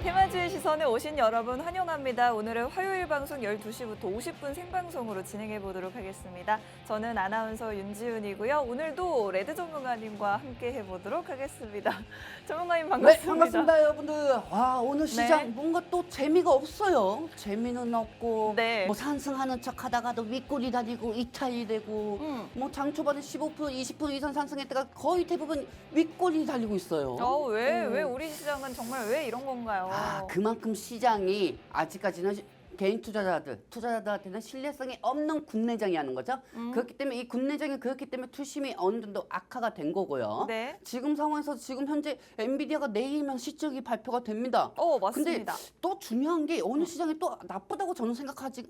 테마주의 시선에 오신 여러분 환영합니다. 오늘은 화요일 방송 12시부터 50분 생방송으로 진행해 보도록 하겠습니다. 저는 아나운서 윤지훈이고요. 오늘도 레드 전문가님과 함께 해보도록 하겠습니다. 전문가님 반갑습니다. 네, 반갑습니다, 여러분들. 와, 오늘 시장 네. 뭔가 또 재미가 없어요. 재미는 없고, 네. 뭐 상승하는 척 하다가도 윗골이 다니고 이탈이 되고, 뭐 장 초반에 15%, 20% 이상 상승했다가 거의 대부분 윗골이 달리고 있어요. 왜 우리 시장은 정말 왜 이런 건가요? 그만큼 시장이 아직까지는 개인 투자자들한테는 신뢰성이 없는 국내장이 하는 거죠. 그렇기 때문에 이 국내장이 그렇기 때문에 투심이 어느 정도 악화가 된 거고요. 네. 지금 상황에서 지금 현재 엔비디아가 내일이면 실적이 발표가 됩니다. 맞습니다. 근데 또 중요한 게 어느 시장이 또 나쁘다고 저는 생각하지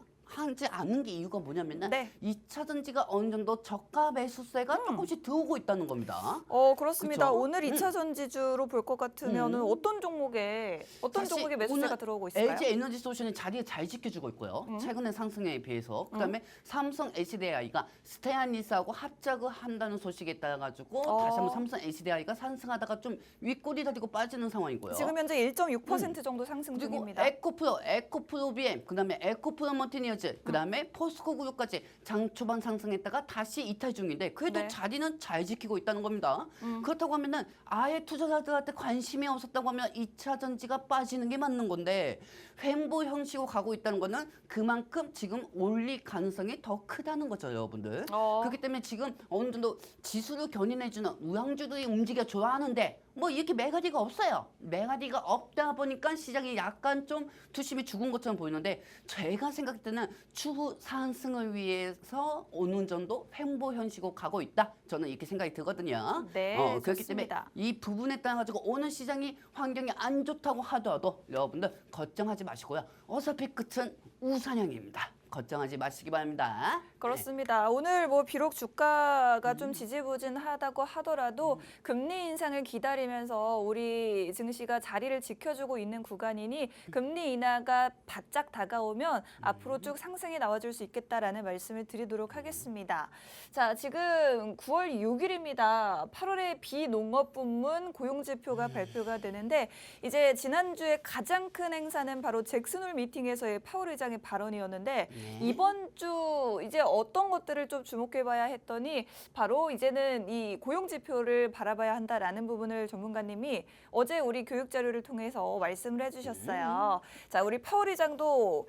않은 게 이유가 뭐냐면은 네. 2차 전지가 어느 정도 저가 매수세가 조금씩 들어오고 있다는 겁니다. 그렇습니다. 그쵸? 오늘 2차 전지주로 볼 것 같으면은 어떤 종목에 매수세가 오늘 들어오고 있을까요? LG 에너지 솔루션이 자리에 잘 지켜주고 있고요. 최근의 상승에 비해서. 그다음에 삼성 HDI가 스테안리스하고 합작을 한다는 소식에 따라 가지고 다시 한번 삼성 HDI가 상승하다가 좀 윗골이 다리고 빠지는 상황이고요. 지금 현재 1.6% 정도 상승 그리고 중입니다. 에코프로 BM, 그다음에 에코프로 머티니어즈, 그다음에 포스코 그룹까지 장 초반 상승했다가 다시 이탈 중인데 그래도 네. 자리는 잘 지키고 있다는 겁니다. 그렇다고 하면은 아예 투자자들한테 관심이 없었다고 하면 2차 전지가 빠지는 게 맞는 건데 횡보 형식으로 가고 있다는 거는 그만큼 지금 올릴 가능성이 더 크다는 거죠, 여러분들. 그렇기 때문에 지금 어느 정도 지수를 견인해주는 우량주들이 움직여 좋아하는데 뭐 이렇게 매가리가 없어요. 매가리가 없다 보니까 시장이 약간 좀 투심이 죽은 것처럼 보이는데 제가 생각할 때는 추후 상승을 위해서 어느 정도 횡보 현식으로 가고 있다. 저는 이렇게 생각이 들거든요. 네, 그렇기 때문에 좋습니다. 이 부분에 따라 가지고 오늘 시장이 환경이 안 좋다고 하더라도 여러분들 걱정하지 마시고요. 어차피 끝은 우상향입니다. 걱정하지 마시기 바랍니다. 그렇습니다. 오늘 뭐 비록 주가가 좀 지지부진하다고 하더라도 금리 인상을 기다리면서 우리 증시가 자리를 지켜주고 있는 구간이니 금리 인하가 바짝 다가오면 앞으로 쭉 상승이 나와줄 수 있겠다라는 말씀을 드리도록 하겠습니다. 자, 지금 9월 6일입니다. 8월에 비농업 부문 고용지표가 발표가 되는데 이제 지난주에 가장 큰 행사는 바로 잭슨홀 미팅에서의 파월 의장의 발언이었는데 이번 주 이제 어떤 것들을 좀 주목해봐야 했더니 바로 이제는 이 고용지표를 바라봐야 한다라는 부분을 전문가님이 어제 우리 교육 자료를 통해서 말씀을 해주셨어요. 자, 우리 파월 의장도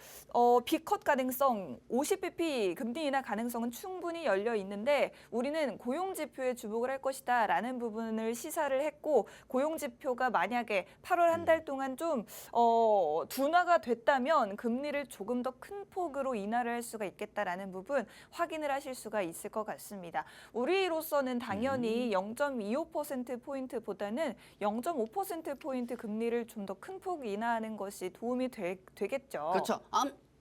B컷 가능성 50bp 금리 인하 가능성은 충분히 열려 있는데 우리는 고용지표에 주목을 할 것이다라는 부분을 시사를 했고 고용지표가 만약에 8월 한 달 동안 좀 둔화가 됐다면 금리를 조금 더 큰 폭으로 인하를 할 수가 있겠다라는 부분 확인을 하실 수가 있을 것 같습니다. 우리로서는 당연히 0.25%포인트보다는 0.5%포인트 금리를 좀 더 큰 폭 인하하는 것이 도움이 되겠죠. 그렇죠.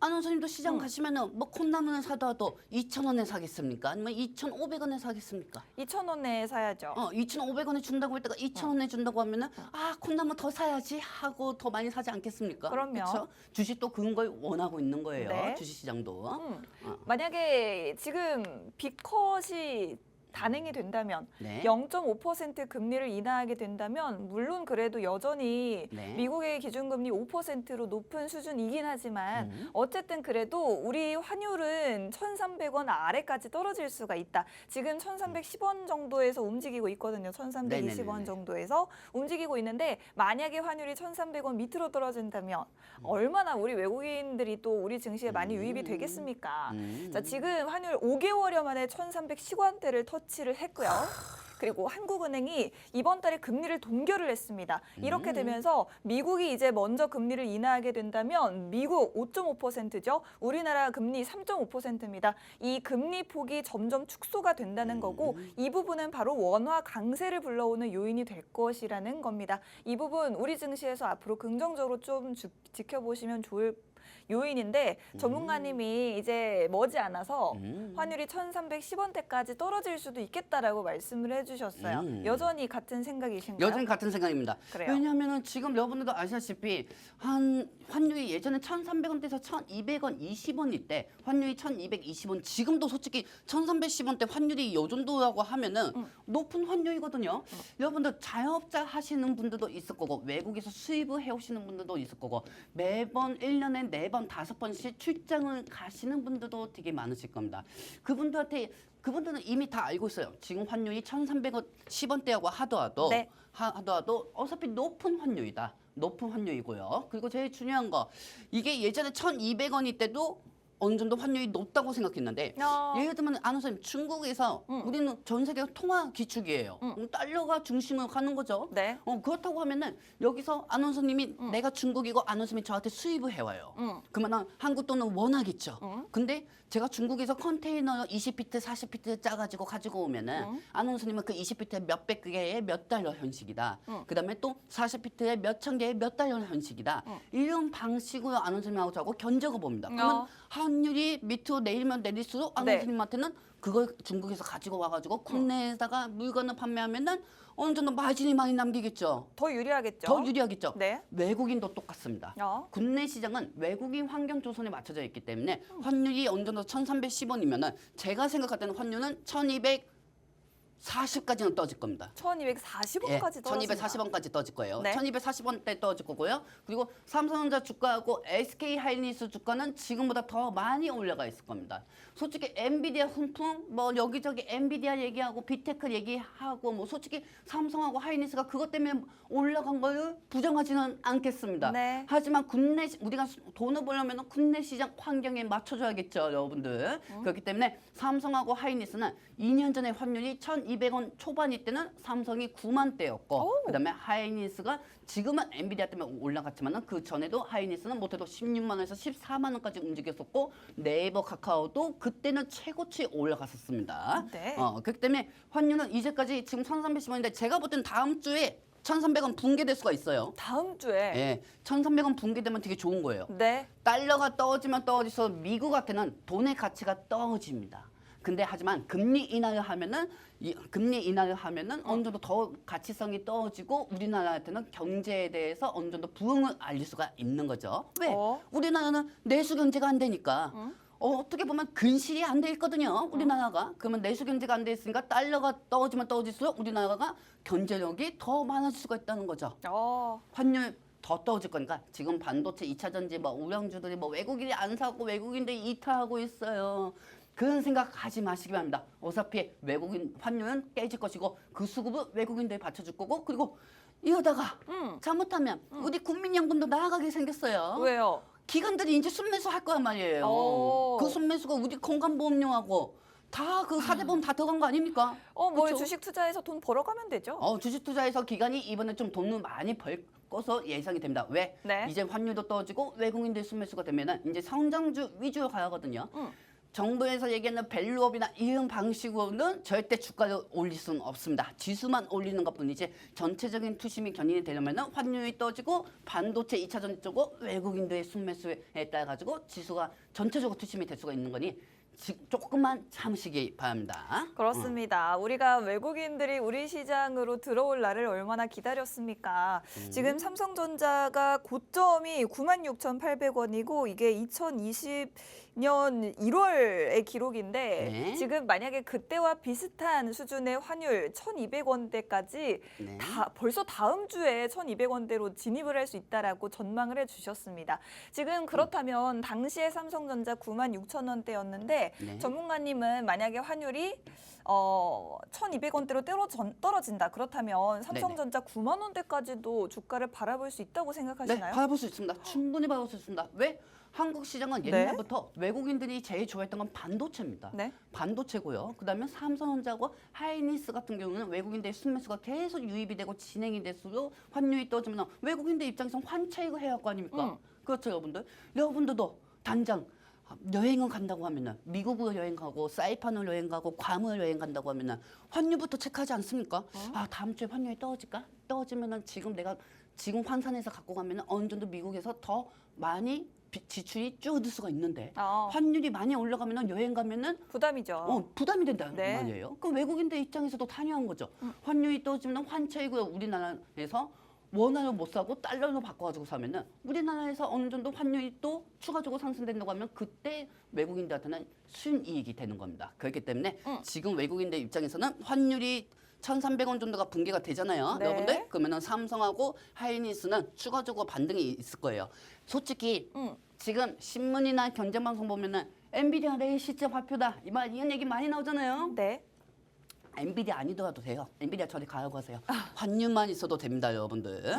아나운서님도 시장 가시면은 뭐 콩나물을 사더라도 2,000원에 사겠습니까? 아니면 2,500원에 사겠습니까? 2,000원에 사야죠. 2,500원에 준다고 했다가 2,000원에 준다고 하면은 콩나물 더 사야지 하고 더 많이 사지 않겠습니까? 그럼요. 그렇죠? 주식도 그런 걸 원하고 있는 거예요. 네. 주식시장도. 만약에 지금 B컷이 단행이 된다면 네. 0.5% 금리를 인하하게 된다면 물론 그래도 여전히 네. 미국의 기준금리 5%로 높은 수준이긴 하지만 어쨌든 그래도 우리 환율은 1,300원 아래까지 떨어질 수가 있다. 지금 1,310원 정도에서 움직이고 있거든요. 1,320원 네네네네. 정도에서 움직이고 있는데 만약에 환율이 1,300원 밑으로 떨어진다면 얼마나 우리 외국인들이 또 우리 증시에 많이 유입이 되겠습니까? 자, 지금 환율 5개월여 만에 1,310원대를 터치를 했고요. 그리고 한국은행이 이번 달에 금리를 동결을 했습니다. 이렇게 되면서 미국이 이제 먼저 금리를 인하하게 된다면 미국 5.5%죠. 우리나라 금리 3.5%입니다. 이 금리 폭이 점점 축소가 된다는 거고 이 부분은 바로 원화 강세를 불러오는 요인이 될 것이라는 겁니다. 이 부분 우리 증시에서 앞으로 긍정적으로 좀 지켜보시면 좋을 요인인데 전문가님이 이제 머지않아서 음. 환율이 1,310원대까지 떨어질 수도 있겠다라고 말씀을 해주셨어요. 여전히 같은 생각이신가요? 여전히 같은 생각입니다. 그래요. 왜냐하면 지금 여러분들도 아시다시피 한 환율이 예전에 1,300원대에서 1,200원, 20원일 때 환율이 1,220원, 지금도 솔직히 1,310원대 환율이 요 정도라고 하면은 높은 환율이거든요. 여러분들 자영업자 하시는 분들도 있을 거고 외국에서 수입을 해오시는 분들도 있을 거고 매번 1년에 4번, 5번씩 출장을 가시는 분들도 되게 많으실 겁니다. 그분들은 이미 다 알고 있어요. 지금 환율이 1,300원, 10원대라고 하더라도 네. 하더라도 어차피 높은 환율이다. 높은 환율이고요. 그리고 제일 중요한 거 이게 예전에 1,200원일 때도 어느 정도 환율이 높다고 생각했는데 예를 들면 아는 선생님 중국에서 우리는 전 세계가 통화 기축이에요. 달러가 중심으로 가는 거죠. 네. 그렇다고 하면은 여기서 아는 선생님이 내가 중국이고 아는 선생님이 저한테 수입을 해와요. 그러면 한국 돈은 원하겠죠. 근데 제가 중국에서 컨테이너 20피트, 40피트 짜가지고 가지고 오면은 아는 선생님은 그 20피트에 몇백 개의 몇 달러 현식이다. 그다음에 또 40피트에 몇천 개의 몇 달러 현식이다. 이런 방식으로 아는 선생님하고 저하고 견적을 봅니다. 그러면 환율이 밑으로 내리면 내릴수록 아는 네. 선생님한테는 그걸 중국에서 가지고 와가지고 국내에다가 물건을 판매하면은 어느 정도 마진이 많이 남기겠죠. 더 유리하겠죠. 더 유리하겠죠. 네. 외국인도 똑같습니다. 국내 시장은 외국인 환경 조선에 맞춰져 있기 때문에 환율이 어느 정도 1,310원이면은 제가 생각할 때는 환율은 1,240까지는 떠질 겁니다. 1,240원까지 떨어진다. 1,240원까지 떠질 거예요. 네. 1,240원대 떠질 거고요. 그리고 삼성전자 주가하고 SK 하이닉스 주가는 지금보다 더 많이 올라가 있을 겁니다. 솔직히 엔비디아 훈풍 뭐 여기저기 엔비디아 얘기하고 빅테크 얘기하고 뭐 솔직히 삼성하고 하이닉스가 그것 때문에 올라간 걸 부정하지는 않겠습니다. 네. 하지만 우리가 돈을 벌려면 국내 시장 환경에 맞춰줘야겠죠, 여러분들. 그렇기 때문에 삼성하고 하이닉스는 2년 전에 환율이 1,200원 초반일 때는 삼성이 9만 대였고 그다음에 하이닉스가 지금은 엔비디아 때문에 올라갔지만은 그 전에도 하이닉스는 못해도 16만 원에서 14만 원까지 움직였었고 네이버 카카오도 그때는 최고치에 올라갔었습니다. 네. 그렇기 때문에 환율은 이제까지 지금 1,310원인데 제가 볼 때는 다음 주에 1,300원 붕괴될 수가 있어요. 다음 주에. 예, 1,300원 붕괴되면 되게 좋은 거예요. 네. 달러가 떨어지면 떨어져서 미국한테는 돈의 가치가 떨어집니다. 근데 하지만 금리 인하를 하면은 어느 정도 더 가치성이 떨어지고 우리나라한테는 경제에 대해서 어느 정도 부흥을 알릴 수가 있는 거죠. 왜? 우리나라는 내수 경제가 안 되니까. 어떻게 보면 근실이 안 돼 있거든요. 우리나라가. 그러면 내수 경제가 안 돼 있으니까 달러가 떨어지면 떨어질수록 우리나라가 경제력이 더 많아질 수가 있다는 거죠. 환율 더 떨어질 거니까 지금 반도체 2차 전지 뭐 우량주들이 뭐 외국인이 안 사고 외국인들이 이탈하고 있어요. 그런 생각하지 마시기 바랍니다. 어차피 외국인 환율은 깨질 것이고 그 수급을 외국인들이 받쳐줄 거고 그리고 이러다가 잘못하면 우리 국민연금도 나아가게 생겼어요. 왜요? 기관들이 이제 순매수 할 거란 말이에요. 그 순매수가 우리 건강보험료하고 다 그 사대보험 다 들어간 거 아닙니까? 뭐 그쵸? 주식 투자해서 돈 벌어가면 되죠. 주식 투자해서 기관이 이번에 좀 돈을 많이 벌 것으로 예상이 됩니다. 왜? 네. 이제 환율도 떨어지고 외국인들 순매수가 되면은 이제 성장주 위주로 가거든요. 정부에서 얘기하는 밸류업이나 이런 방식으로는 절대 주가를 올릴 수는 없습니다. 지수만 올리는 것뿐이지 전체적인 투심이 견인이 되려면 환율이 떨어지고 반도체 2차 전지 쪽으로 외국인들의 순매수에 따라 가지고 지수가 전체적으로 투심이 될 수가 있는 거니 조금만 참으시기 바랍니다. 그렇습니다. 우리가 외국인들이 우리 시장으로 들어올 날을 얼마나 기다렸습니까? 지금 삼성전자가 고점이 96,800원이고 이게 2020년 1월의 기록인데 네. 지금 만약에 그때와 비슷한 수준의 환율 1,200원대까지 네. 벌써 다음 주에 1,200원대로 진입을 할 수 있다라고 전망을 해주셨습니다. 지금 그렇다면 당시에 삼성전자 96,000원대였는데 네. 전문가님은 만약에 환율이 1,200원대로 떨어진다. 그렇다면 삼성전자 9만 원대까지도 주가를 바라볼 수 있다고 생각하시나요? 네, 바라볼 수 있습니다. 충분히 바라볼 수 있습니다. 왜? 한국 시장은 옛날부터 외국인들이 제일 좋아했던 건 반도체입니다. 네. 반도체고요. 그다음에 삼성전자하고 하이닉스 같은 경우는 외국인들의 순매수가 계속 유입이 되고 진행이 될수록 환율이 떨어지면 외국인들 입장에서 환차익을 해야 할 거 아닙니까? 그렇죠, 여러분들. 여러분들도 단장 여행을 간다고 하면은 미국으로 여행 가고 사이판으로 여행 가고 괌을 여행 간다고 하면은 환율부터 체크하지 않습니까? 아 다음 주에 환율이 떨어질까? 떨어지면은 지금 환산해서 갖고 가면은 어느 정도 미국에서 더 많이 지출이 줄어들 수가 있는데 환율이 많이 올라가면은 여행 가면은 부담이죠. 부담이 된다는 네. 말이에요. 그럼 외국인들 입장에서도 탄요한 거죠. 환율이 떨어지면 환차익을 우리나라에서 원화로 못 사고 달러로 바꿔가지고 사면은 우리나라에서 어느 정도 환율이 또 추가적으로 상승된다고 하면 그때 외국인들한테는 순이익이 되는 겁니다. 그렇기 때문에 지금 외국인들 입장에서는 환율이 1,300원 정도가 붕괴가 되잖아요. 네. 여러분들 그러면은 삼성하고 하이닉스는 추가적으로 반등이 있을 거예요. 솔직히 지금 신문이나 경제방송 보면은 엔비디아 내일 실적 발표다 이런 얘기 많이 나오잖아요. 네. 엔비디아 아니더라도 돼요. 엔비디아 저리 가라고 하세요. 환율만 있어도 됩니다, 여러분들.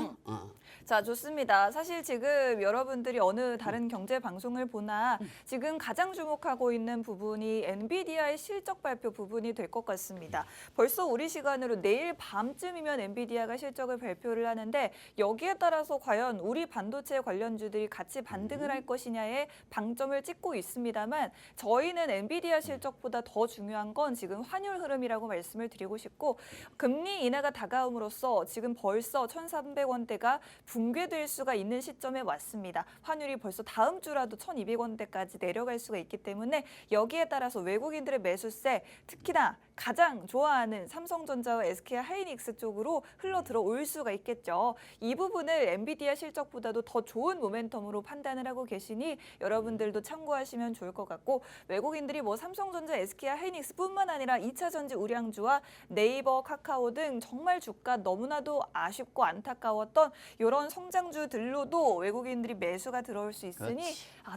자, 좋습니다. 사실 지금 여러분들이 어느 다른 경제 방송을 보나 지금 가장 주목하고 있는 부분이 엔비디아의 실적 발표 부분이 될 것 같습니다. 벌써 우리 시간으로 내일 밤쯤이면 엔비디아가 실적을 발표를 하는데 여기에 따라서 과연 우리 반도체 관련주들이 같이 반등을 할 것이냐에 방점을 찍고 있습니다만 저희는 엔비디아 실적보다 더 중요한 건 지금 환율 흐름이라고 말씀을 드리고 싶고 금리 인하가 다가옴으로써 지금 벌써 1,300원대가 붕괴될 수가 있는 시점에 왔습니다. 환율이 벌써 다음 주라도 1,200원대까지 내려갈 수가 있기 때문에 여기에 따라서 외국인들의 매수세, 특히나 가장 좋아하는 삼성전자와 SK 하이닉스 쪽으로 흘러 들어올 수가 있겠죠. 이 부분을 엔비디아 실적보다도 더 좋은 모멘텀으로 판단을 하고 계시니 여러분들도 참고하시면 좋을 것 같고 외국인들이 뭐 삼성전자, SK 하이닉스뿐만 아니라 2차 전지 우량주와 네이버, 카카오 등 정말 주가 너무나도 아쉽고 안타까웠던 이런 성장주들로도 외국인들이 매수가 들어올 수 있으니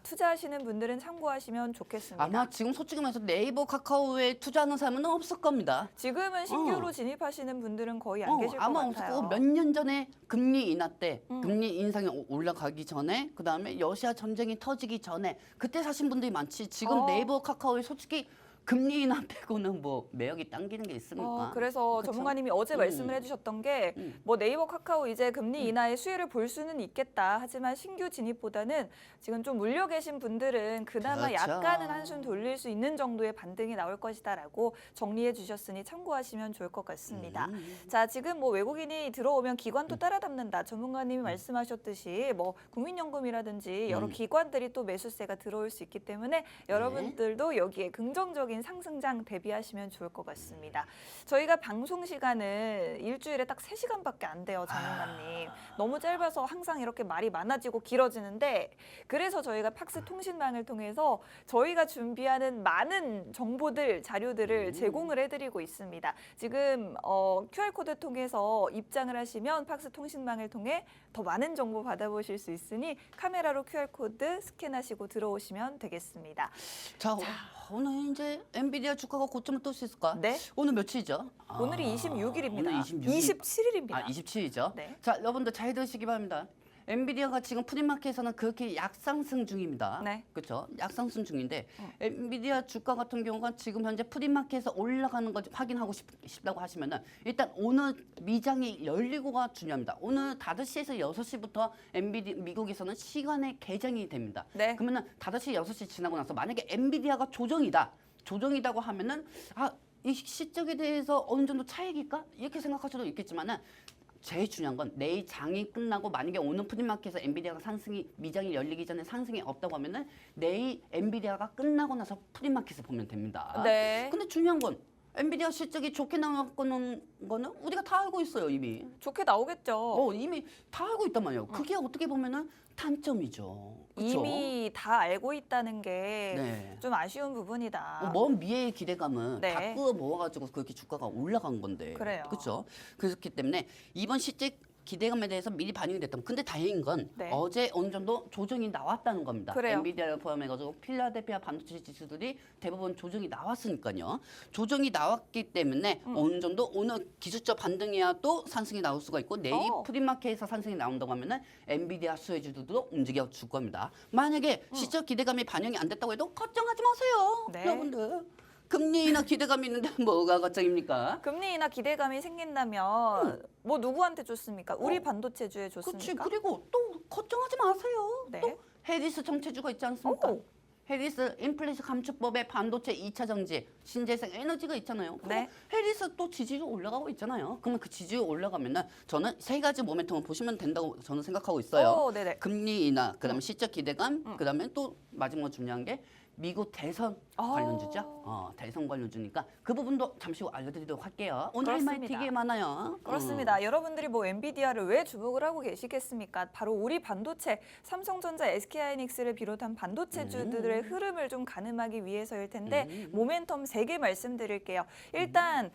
투자하시는 분들은 참고하시면 좋겠습니다. 아마 지금 솔직히 말해서 네이버, 카카오에 투자하는 사람은 없을 겁니다. 지금은 신규로 진입하시는 분들은 거의 안 계실 것 아마 같아요. 없을 거고 몇 년 전에 금리 인하 때 금리 인상이 올라가기 전에 그다음에 러시아 전쟁이 터지기 전에 그때 사신 분들이 많지. 지금 네이버, 카카오에 솔직히 금리 인하 빼고는 뭐 매력이 당기는 게 있습니까? 그래서 그쵸? 전문가님이 어제 말씀을 해주셨던 게 뭐 네이버, 카카오 이제 금리 인하의 수혜를 볼 수는 있겠다. 하지만 신규 진입보다는 지금 좀 물려 계신 분들은 그나마 그렇죠. 약간은 한숨 돌릴 수 있는 정도의 반등이 나올 것이다라고 정리해 주셨으니 참고하시면 좋을 것 같습니다. 자, 지금 뭐 외국인이 들어오면 기관도 따라잡는다. 전문가님이 말씀하셨듯이 뭐 국민연금이라든지 여러 기관들이 또 매수세가 들어올 수 있기 때문에 여러분들도 여기에 긍정적인 상승장 대비하시면 좋을 것 같습니다. 저희가 방송 시간은 일주일에 딱 3시간밖에 안 돼요, 전문가님. 너무 짧아서 항상 이렇게 말이 많아지고 길어지는데 그래서 저희가 팍스 통신망을 통해서 저희가 준비하는 많은 정보들, 자료들을 제공을 해드리고 있습니다. 지금 QR코드 통해서 입장을 하시면 팍스 통신망을 통해 더 많은 정보 받아보실 수 있으니 카메라로 QR코드 스캔하시고 들어오시면 되겠습니다. 자, 오늘 이제 엔비디아 주가가 고점을 뜰 수 있을까? 네. 오늘 며칠이죠? 오늘이 26일입니다. 오늘 26일. 27일입니다. 27일이죠? 네. 자, 여러분들 잘 들으시기 바랍니다. 엔비디아가 지금 프리마켓에서는 그렇게 약상승 중입니다. 네. 그렇죠? 약상승 중인데 엔비디아 주가 같은 경우가 지금 현재 프리마켓에서 올라가는 거 확인하고 싶다고 하시면은 일단 오늘 미장이 열리고가 중요합니다. 오늘 5시에서 6시부터 미국에서는 시간의 개장이 됩니다. 네. 그러면은 5시, 6시 지나고 나서 만약에 엔비디아가 조정이다고 하면은 이 시적에 대해서 어느 정도 차익일까? 이렇게 생각할 수도 있겠지만은 제일 중요한 건 내일 장이 끝나고 만약에 오늘 프리마켓에서 엔비디아가 미장이 열리기 전에 상승이 없다고 하면은 내일 엔비디아가 끝나고 나서 프리마켓을 보면 됩니다. 네. 근데 중요한 건 엔비디아 실적이 좋게 나왔는 거는 우리가 다 알고 있어요, 이미. 좋게 나오겠죠. 이미 다 알고 있단 말이에요. 그게 어떻게 보면은 단점이죠. 그쵸? 이미 다 알고 있다는 게 네. 좀 아쉬운 부분이다. 먼 미래의 기대감은 네. 다 끌어 모아가지고 그렇게 주가가 올라간 건데. 그래요. 그렇죠. 그렇기 때문에 이번 실적 기대감에 대해서 미리 반영이 됐다면 근데 다행인 건 네. 어제 어느 정도 조정이 나왔다는 겁니다. 그래요. 엔비디아를 포함해가지고 필라델피아 반도체 지수들이 대부분 조정이 나왔으니까요. 조정이 나왔기 때문에 어느 정도 오늘 기술적 반등이야 또 상승이 나올 수가 있고 내일 프리마켓에서 상승이 나온다고 하면은 엔비디아 수혜주들도 움직여 줄 겁니다. 만약에 실적 기대감이 반영이 안 됐다고 해도 걱정하지 마세요. 네. 여러분들. 금리 인하 기대감이 있는데 뭐가 걱정입니까? 금리 인하 기대감이 생긴다면 뭐 누구한테 좋습니까? 우리 반도체주에 그렇지. 좋습니까? 그리고 또 걱정하지 마세요. 네. 또 해리스 정체주가 있지 않습니까? 오. 해리스 인플레이션 감축법의 반도체 2차 전지 신재생 에너지가 있잖아요. 네. 해리스 또 지지율 올라가고 있잖아요. 그러면 그 지지율 올라가면은 저는 세 가지 모멘텀을 보시면 된다고 저는 생각하고 있어요. 네네. 금리 인하, 그다음에 시적 기대감, 그다음에 또 마지막으로 중요한 게 미국 대선 관련주죠. 대선 관련주니까 그 부분도 잠시 후 알려드리도록 할게요. 오늘 할 말이 그렇습니다. 되게 많아요. 그렇습니다. 여러분들이 뭐 엔비디아를 왜 주목을 하고 계시겠습니까? 바로 우리 반도체, 삼성전자, SK하이닉스를 비롯한 반도체주들의 흐름을 좀 가늠하기 위해서일 텐데 모멘텀 3개 말씀드릴게요. 일단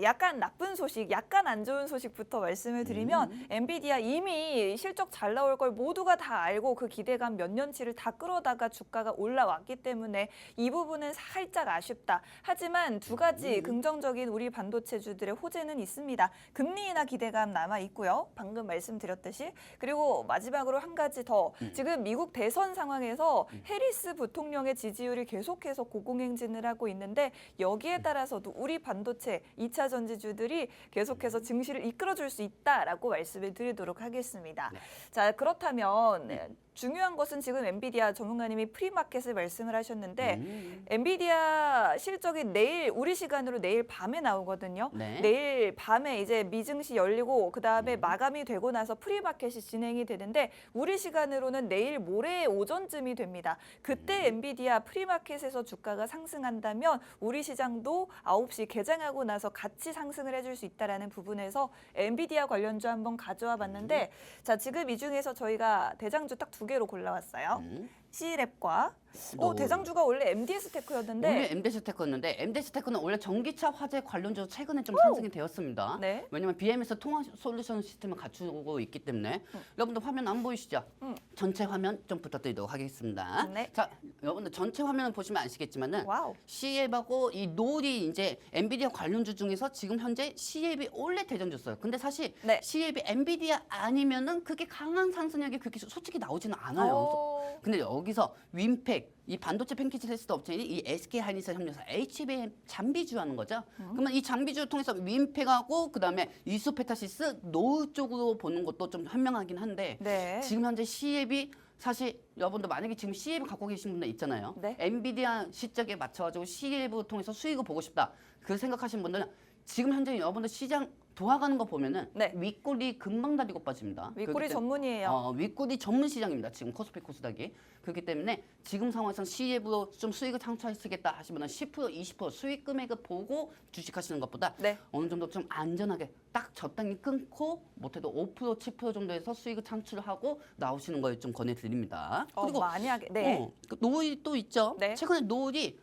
약간 나쁜 소식, 약간 안 좋은 소식부터 말씀을 드리면 엔비디아 이미 실적 잘 나올 걸 모두가 다 알고 그 기대감 몇 년치를 다 끌어다가 주가가 올라왔기 때문에 이 부분은 살짝 아쉽다. 하지만 두 가지 긍정적인 우리 반도체주들의 호재는 있습니다. 금리 인하 기대감 남아 있고요. 방금 말씀드렸듯이. 그리고 마지막으로 한 가지 더. 지금 미국 대선 상황에서 해리스 부통령의 지지율이 계속해서 고공행진을 하고 있는데 여기에 따라서도 우리 반도체 2차 전지주들이 계속해서 증시를 이끌어줄 수 있다라고 말씀을 드리도록 하겠습니다. 자, 그렇다면 중요한 것은 지금 엔비디아 전문가님이 프리마켓을 말씀을 하셨는데 엔비디아 실적이 내일 우리 시간으로 내일 밤에 나오거든요. 네. 내일 밤에 이제 미증시 열리고 그다음에 마감이 되고 나서 프리마켓이 진행이 되는데 우리 시간으로는 내일 모레 오전쯤이 됩니다. 그때 엔비디아 프리마켓에서 주가가 상승한다면 우리 시장도 9시 개장하고 나서 같이 상승을 해줄 수 있다라는 부분에서 엔비디아 관련주 한번 가져와 봤는데 자, 지금 이 중에서 저희가 대장주 딱 2개로 골라왔어요. C랩과 대장주가 원래 MDS 테크였는데 원래 MDS 테크였는데 MDS 테크는 원래 전기차 화재 관련주로 최근에 좀 상승이 되었습니다. 네. 왜냐면 BMS 통화 솔루션 시스템을 갖추고 있기 때문에 여러분들 화면 안 보이시죠? 전체 화면 좀 부탁드리도록 하겠습니다. 네. 자, 여러분들 전체 화면을 보시면 아시겠지만은 와우. C앱하고 이 노을이 이제 엔비디아 관련주 중에서 지금 현재 C앱이 원래 대장주였어요. 근데 사실 네. C앱이 엔비디아 아니면은 그게 강한 상승력이 그렇게 솔직히 나오지는 않아요. 근데 여기서 윈팩 이 반도체 팬케이크 테스트 업체인 이 SK하이닉스 협력사 HBM 장비주 하는 거죠. 그러면 이 장비주를 통해서 윈팩하고 그다음에 이수페타시스 노후 쪽으로 보는 것도 좀 현명하긴 한데 네. 지금 현재 C앱이 사실 여러분들 만약에 지금 C앱을 갖고 계신 분들 있잖아요. 네. 엔비디아 시적에 맞춰가지고 C앱을 통해서 수익을 보고 싶다. 그 생각하시는 분들은 지금 현재 여러분들 시장 돌아가는 거 보면은 네. 윗골이 금방 다리고 빠집니다. 윗골이 그렇기 때문에 전문이에요. 윗골이 전문 시장입니다. 지금 코스피 코스닥이. 그렇기 때문에 지금 상황에서는 C앱으로 좀 수익을 창출하시겠다 하시면 10% 20% 수익 금액을 보고 주식하시는 것보다 네. 어느 정도 좀 안전하게 딱 적당히 끊고 못해도 5% 7% 정도에서 수익을 창출하고 나오시는 걸 좀 권해드립니다. 그리고 만약에 네. 그 노을이 또 있죠. 네. 최근에 노을이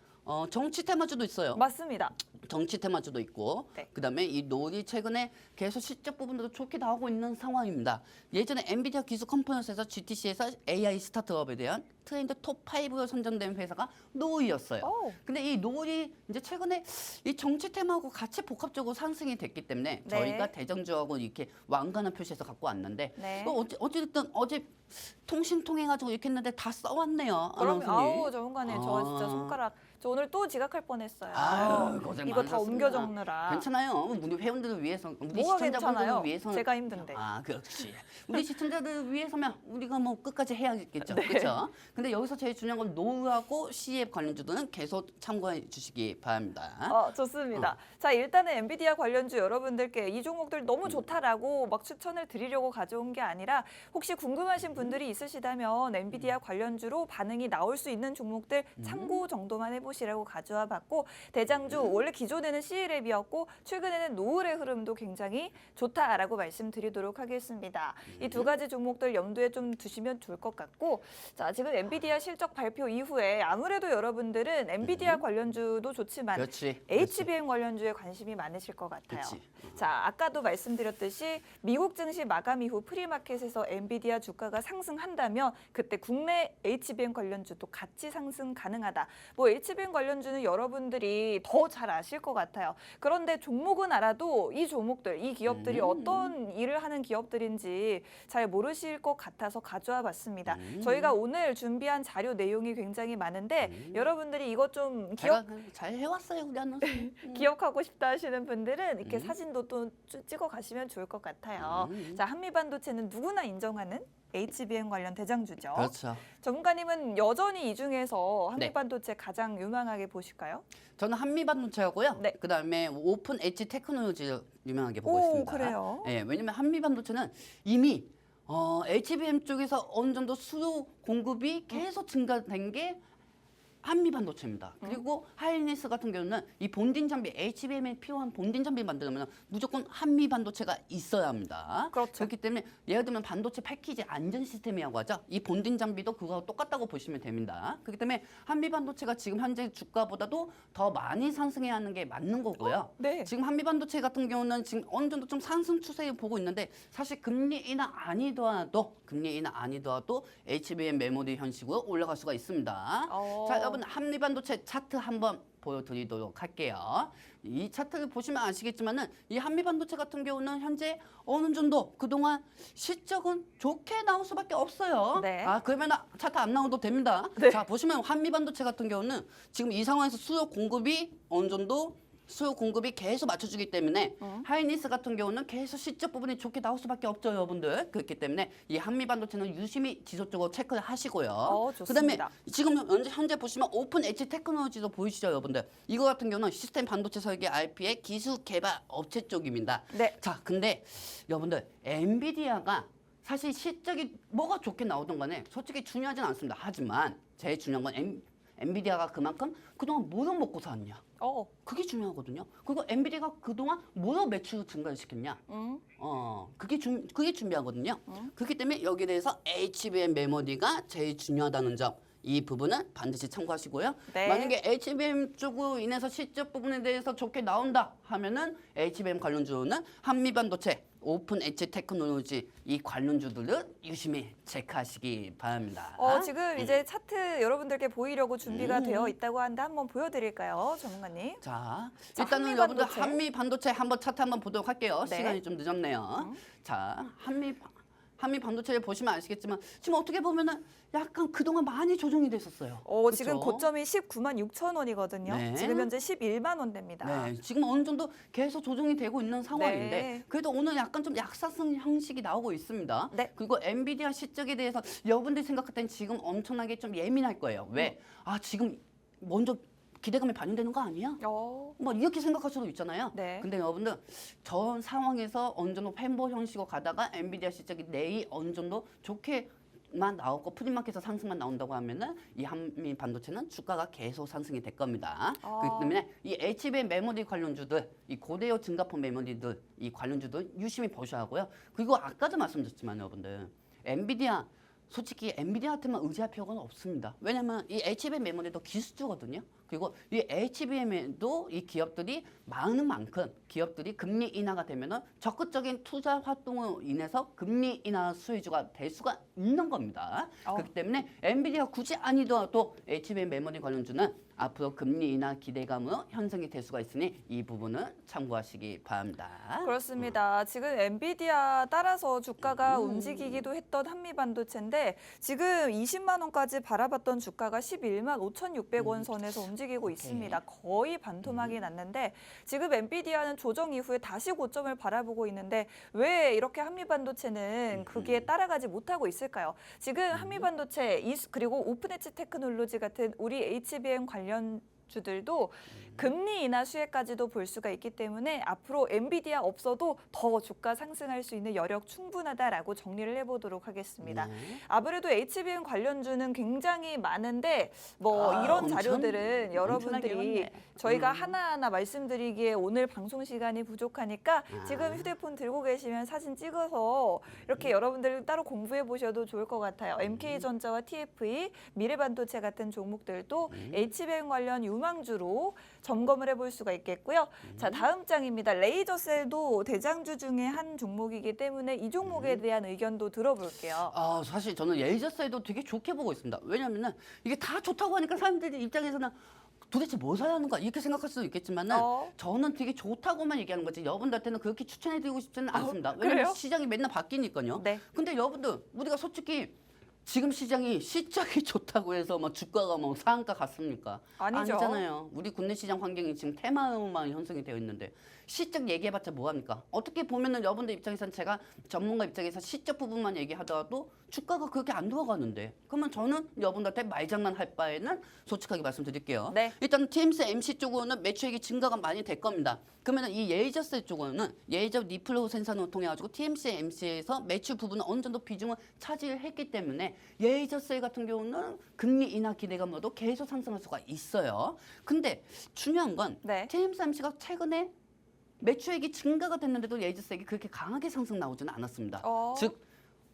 정치 테마주도 있어요. 맞습니다. 정치 테마주도 있고 네. 그다음에 이 노을이 최근에 계속 실적 부분도 좋게 나오고 있는 상황입니다. 예전에 엔비디아 기술 컨퍼런스에서 GTC에서 AI 스타트업에 대한 트렌드 톱 5로 선정된 회사가 노을이었어요. 근데 이 노을이 이제 최근에 이 정치 테마하고 같이 복합적으로 상승이 됐기 때문에 네. 저희가 대장주하고 이렇게 왕관을 표시해서 갖고 왔는데 네. 어쨌든 어제 통신 통해가지고 이렇게 했는데 다 써왔네요. 그럼 아나운서님. 전문가님 저 진짜 손가락 저 오늘 또 지각할 뻔했어요. 아유, 고생 이거 다 많으셨습니다. 옮겨 적느라. 괜찮아요. 우리 회원들을 위해서, 우리 뭐가 시청자분들을 괜찮아요? 위해서는 제가 힘든데. 그렇지. 우리 시청자들을 위해서면 우리가 뭐 끝까지 해야겠죠. 네. 그렇죠? 근데 여기서 제일 중요한 건 노후하고 C앱 관련주들은 계속 참고해 주시기 바랍니다. 좋습니다. 자, 일단은 엔비디아 관련주 여러분들께 이 종목들 너무 좋다라고 막 추천을 드리려고 가져온 게 아니라 혹시 궁금하신 분들이 있으시다면 엔비디아 관련주로 반응이 나올 수 있는 종목들 참고 정도만 해보시라고 가져와 봤고 대장주 원래 기존에는 C랩이었고 최근에는 노을의 흐름도 굉장히 좋다라고 말씀드리도록 하겠습니다. 이 두 가지 종목들 염두에 좀 두시면 좋을 것 같고 자, 지금 엔비디아 실적 발표 이후에 아무래도 여러분들은 엔비디아 관련주도 좋지만 그렇지. HBM 관련주에 관심이 많으실 것 같아요. 그렇지. 자, 아까도 말씀드렸듯이 미국 증시 마감 이후 프리마켓에서 엔비디아 주가가 상승한다면 그때 국내 HBM 관련주도 같이 상승 가능하다. 뭐 HBM 관련주는 여러분들이 더 잘 아실 것 같아요. 그런데 종목은 알아도 이 종목들, 이 기업들이 어떤 일을 하는 기업들인지 잘 모르실 것 같아서 가져와 봤습니다. 저희가 오늘 준비한 자료 내용이 굉장히 많은데 여러분들이 이것 좀 제가 잘 해왔어요, 우리 아나운서. 기억하고 싶다 하시는 분들은 이렇게 사진도 또 찍어 가시면 좋을 것 같아요. 자, 한미반도체는 누구나 인정하는 HBM 관련 대장주죠. 그렇죠. 전문가님은 여전히 이 중에서 네. 한미반도체 가장 유망하게 보실까요? 저는 한미반도체하고요. 네. 그다음에 오픈 엣지 테크놀로지를 유명하게 보고 오, 있습니다. 그래요? 예, 왜냐면 한미반도체는 이미 HBM 쪽에서 어느 정도 수요 공급이 계속 증가된 게 한미반도체입니다. 그리고 하이닉스 같은 경우는 이 본딘 장비, HBM에 필요한 본딘 장비 만들려면 무조건 한미반도체가 있어야 합니다. 그렇죠. 그렇기 때문에 예를 들면 반도체 패키지 안전 시스템이라고 하죠. 이 본딘 장비도 그거하고 똑같다고 보시면 됩니다. 그렇기 때문에 한미반도체가 지금 현재 주가보다도 더 많이 상승해야 하는 게 맞는 거고요. 네. 지금 한미반도체 같은 경우는 지금 어느 정도 좀 상승 추세를 보고 있는데 사실 금리 인하 아니더라도 HBM 메모리 현식으로 올라갈 수가 있습니다. 자, 여러분 한미반도체 차트 한번 보여드리도록 할게요. 이 차트를 보시면 아시겠지만은 이 한미반도체 같은 경우는 현재 어느 정도 그동안 실적은 좋게 나올 수밖에 없어요. 네. 그러면 차트 안 나와도 됩니다. 네. 자, 보시면 한미반도체 같은 경우는 지금 이 상황에서 수요 공급이 어느 정도 수요 공급이 계속 맞춰주기 때문에 하이닉스 같은 경우는 계속 실적 부분이 좋게 나올 수밖에 없죠, 여러분들. 그렇기 때문에 이 한미반도체는 유심히 지속적으로 체크를 하시고요. 그다음에 좋습니다. 지금 현재 보시면 오픈 엣지 테크놀로지도 보이시죠, 여러분들. 이거 같은 경우는 시스템 반도체 설계 RP의 기술 개발 업체 쪽입니다. 네. 자, 근데 여러분들 엔비디아가 사실 실적이 뭐가 좋게 나오던 간에 솔직히 중요하진 않습니다. 하지만 제일 중요한 건 엔비디아가 그만큼 그동안 뭐를 먹고 살았냐. 그게 중요하거든요. 그리고 엔비디아가 그동안 뭐로 매출 증가를 시켰냐. 그게 중요하거든요. 그렇기 때문에 여기에 대해서 HBM 메모리가 제일 중요하다는 점. 이 부분은 반드시 참고하시고요. 네. 만약에 HBM 쪽으로 인해서 실적 부분에 대해서 좋게 나온다 하면은 HBM 관련주는 한미반도체, 오픈 엣지 테크놀로지 이 관련주들을 유심히 체크하시기 바랍니다. 지금 이제 차트 여러분들께 보이려고 준비가 되어 있다고 하는데 한번 보여드릴까요, 전문가님? 자, 자, 일단은 한미반도체. 여러분들 한미반도체 한번 차트 한번 보도록 할게요. 네. 시간이 좀 늦었네요. 자, 한미반도체를 보시면 아시겠지만 지금 어떻게 보면은 약간 그동안 많이 조정이 됐었어요. 지금 그쵸? 고점이 19만 6천 원이거든요. 네. 지금 현재 11만 원대입니다. 네, 지금 어느 정도 계속 조정이 되고 있는 상황인데 네. 그래도 오늘 약간 좀 약사성 형식이 나오고 있습니다. 네. 그리고 엔비디아 실적에 대해서 여러분들이 생각할 땐 지금 엄청나게 좀 예민할 거예요. 왜? 지금 먼저 기대감이 반영되는 거 아니야? 뭐 이렇게 생각할 수도 있잖아요. 네. 근데 여러분들 전 상황에서 어느 정도 팬보 형식으로 가다가 엔비디아 실적이 내일 어느 정도 좋게만 나오고 프리마켓에서 상승만 나온다고 하면은 이 한미 반도체는 주가가 계속 상승이 될 겁니다. 그렇기 때문에 이 HBM 메모리 관련주들, 이 고대요 증가폰 메모리들, 이 관련주들 유심히 보셔야 하고요. 그리고 아까도 말씀드렸지만 여러분들 엔비디아 솔직히 엔비디아한테만 의지할 필요가 없습니다. 왜냐면 이 HBM 메모리도 기술주거든요. 그리고 이 HBM에도 이 기업들이 많은 만큼 기업들이 금리 인하가 되면은 적극적인 투자 활동으로 인해서 금리 인하 수혜주가 될 수가 있는 겁니다. 그렇기 때문에 엔비디아 굳이 아니더라도 HBM 메모리 관련주는 앞으로 금리 인하 기대감으로 형성이 될 수가 있으니 이 부분은 참고하시기 바랍니다. 그렇습니다. 지금 엔비디아 따라서 주가가 움직이기도 했던 한미반도체인데 지금 20만 원까지 바라봤던 주가가 11만 5,600원 선에서 움직이고 있습니다. 거의 반토막이 났는데 지금 엔비디아는 조정 이후에 다시 고점을 바라보고 있는데 왜 이렇게 한미반도체는 그게 따라가지 못하고 있을까요? 지금 한미반도체 그리고 오픈엣지 테크놀로지 같은 우리 HBM 관련주들도 금리 인하 수혜까지도 볼 수가 있기 때문에 앞으로 엔비디아 없어도 더 주가 상승할 수 있는 여력 충분하다라고 정리를 해보도록 하겠습니다. 아무래도 HBM 관련주는 굉장히 많은데 이런 자료들은 여러분들이 저희가 하나하나 말씀드리기에 오늘 방송 시간이 부족하니까 지금 휴대폰 들고 계시면 사진 찍어서 이렇게 여러분들 따로 공부해 보셔도 좋을 것 같아요. MK전자와 TFE, 미래반도체 같은 종목들도 HBM 관련 유망주로 점검을 해볼 수가 있겠고요. 자, 다음 장입니다. 레이저셀도 대장주 중에 한 종목이기 때문에 이 종목에 대한 의견도 들어볼게요. 사실 저는 레이저셀도 되게 좋게 보고 있습니다. 왜냐면은 이게 다 좋다고 하니까 사람들이 입장에서는 도대체 뭐 사야 하는 거야? 이렇게 생각할 수도 있겠지만은 저는 되게 좋다고만 얘기하는 거지 여러분들한테는 그렇게 추천해드리고 싶지는 않습니다. 왜냐면 그래요? 시장이 맨날 바뀌니까요. 네. 근데 여러분들 우리가 솔직히 지금 시장이 실적이 좋다고 해서 주가가 상한가 갔습니까? 아니죠. 아니잖아요. 우리 국내 시장 환경이 지금 테마만 형성이 되어 있는데 실적 얘기해봤자 뭐합니까? 어떻게 보면은 여러분들 입장에서는 제가 전문가 입장에서 실적 부분만 얘기하더라도 주가가 그렇게 안 돌아가는데 그러면 저는 여러분들한테 말장난 할 바에는 솔직하게 말씀드릴게요. 네. 일단 TSMC 쪽으로는 매출액이 증가가 많이 될 겁니다. 그러면 이 예이저스 쪽으로는 예이저 니플로 생산을 통해 가지고 TSMC에서 매출 부분은 어느 정도 비중을 차지했기 때문에 예이저스 같은 경우는 금리 인하 기대감으로도 계속 상승할 수가 있어요. 근데 중요한 건 네. TSMC가 최근에 매출액이 증가가 됐는데도 예이저스액이 그렇게 강하게 상승 나오지는 않았습니다. 즉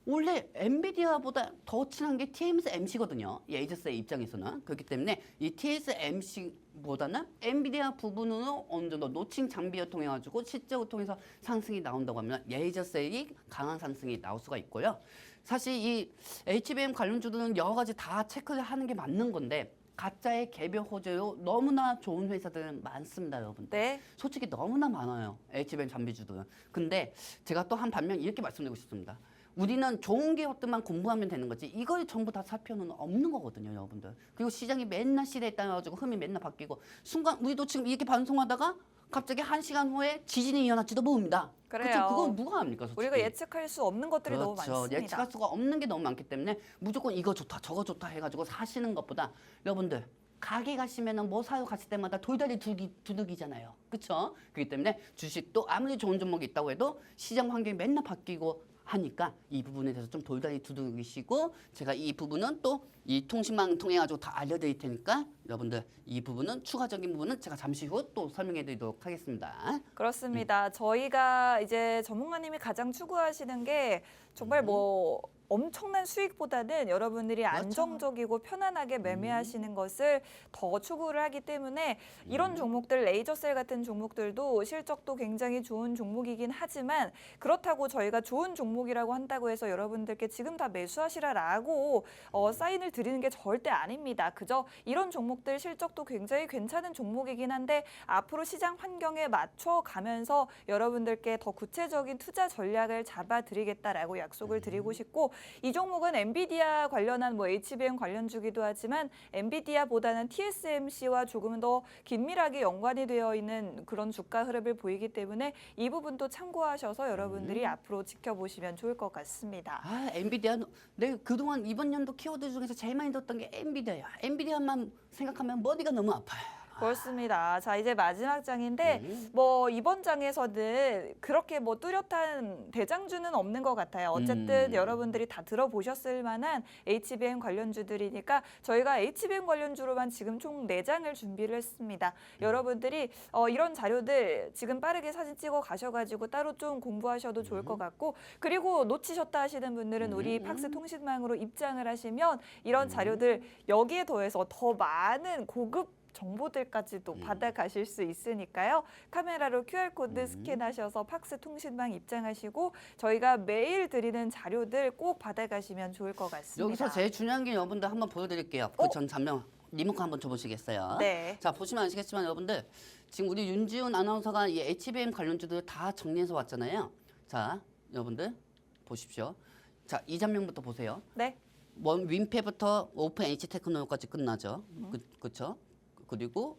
원래 엔비디아보다 더 친한 게 TSMC거든요. 예이저스의 입장에서는. 그렇기 때문에 이 TSMC보다는 엔비디아 부분으로 어느 정도 노칭 장비를 통해 가지고 실적을 통해서 상승이 나온다고 하면 예이저스의 강한 상승이 나올 수가 있고요. 사실 이 HBM 관련주들은 여러 가지 다 체크를 하는 게 맞는 건데 가짜의 개별 호재로 너무나 좋은 회사들은 많습니다, 여러분. 네. 솔직히 너무나 많아요. HBM 장비주들은. 근데 제가 또 한 반면 이렇게 말씀드리고 싶습니다. 우리는 좋은 기업들만 공부하면 되는 거지 이걸 전부 다 살펴는 없는 거거든요, 여러분들. 그리고 시장이 맨날 시대에 따라가지고 흐름이 맨날 바뀌고 순간 우리도 지금 이렇게 방송하다가 갑자기 1시간 후에 지진이 일어날지도 모릅니다. 그래요. 그렇죠? 그건 누가 합니까, 솔직히? 우리가 예측할 수 없는 것들이 너무 많습니다. 예측할 수가 없는 게 너무 많기 때문에 무조건 이거 좋다 저거 좋다 해가지고 사시는 것보다 여러분들 가게 가시면은 뭐 사러 갔을 때마다 돌다리 두둑이잖아요. 그렇죠? 그렇기 때문에 주식도 아무리 좋은 종목이 있다고 해도 시장 환경이 맨날 바뀌고 하니까 이 부분에 대해서 좀 돌다리 두둑이시고 제가 이 부분은 또 이 통신망 통해 가지고 다 알려드릴 테니까 여러분들 이 부분은 추가적인 부분은 제가 잠시 후 또 설명해드리도록 하겠습니다. 그렇습니다. 저희가 이제 전문가님이 가장 추구하시는 게 정말 뭐 엄청난 수익보다는 여러분들이 그렇죠. 안정적이고 편안하게 매매하시는 것을 더 추구를 하기 때문에 이런 종목들 레이저셀 같은 종목들도 실적도 굉장히 좋은 종목이긴 하지만 그렇다고 저희가 좋은 종목이라고 한다고 해서 여러분들께 지금 다 매수하시라라고 사인을 드리는 게 절대 아닙니다. 그저 이런 종목들 실적도 굉장히 괜찮은 종목이긴 한데 앞으로 시장 환경에 맞춰 가면서 여러분들께 더 구체적인 투자 전략을 잡아드리겠다라고 약속을 드리고 싶고 이 종목은 엔비디아 관련한 뭐 HBM 관련주기도 하지만 엔비디아보다는 TSMC와 조금은 더 긴밀하게 연관이 되어 있는 그런 주가 흐름을 보이기 때문에 이 부분도 참고하셔서 여러분들이 앞으로 지켜보시면 좋을 것 같습니다. 아, 엔비디아 내가 그동안 이번 연도 키워드 중에서 제일 많이 들었던 게 엔비디아야. 엔비디아만 생각하면 머리가 너무 아파요. 그렇습니다. 자, 이제 마지막 장인데 뭐 이번 장에서는 그렇게 뭐 뚜렷한 대장주는 없는 것 같아요. 어쨌든 여러분들이 다 들어보셨을 만한 HBM 관련주들이니까 저희가 HBM 관련주로만 지금 총 4장을 준비를 했습니다. 여러분들이 이런 자료들 지금 빠르게 사진 찍어 가셔가지고 따로 좀 공부하셔도 좋을 것 같고 그리고 놓치셨다 하시는 분들은 우리 팍스 통신망으로 입장을 하시면 이런 자료들 여기에 더해서 더 많은 고급 정보들까지도 받아가실 수 있으니까요. 카메라로 QR코드 스캔하셔서 팍스 통신망 입장하시고 저희가 매일 드리는 자료들 꼭 받아가시면 좋을 것 같습니다. 여기서 제일 중요한 게 여러분들 한번 보여드릴게요. 그 전 잠깐 리모컨 한번 줘보시겠어요? 네. 자, 보시면 아시겠지만 여러분들 지금 우리 윤지훈 아나운서가 이 HBM 관련주들 다 정리해서 왔잖아요. 자, 여러분들 보십시오. 자, 이 장면부터 보세요. 네. 윈페부터 오픈 H 테크노까지 끝나죠. 그렇죠? 그리고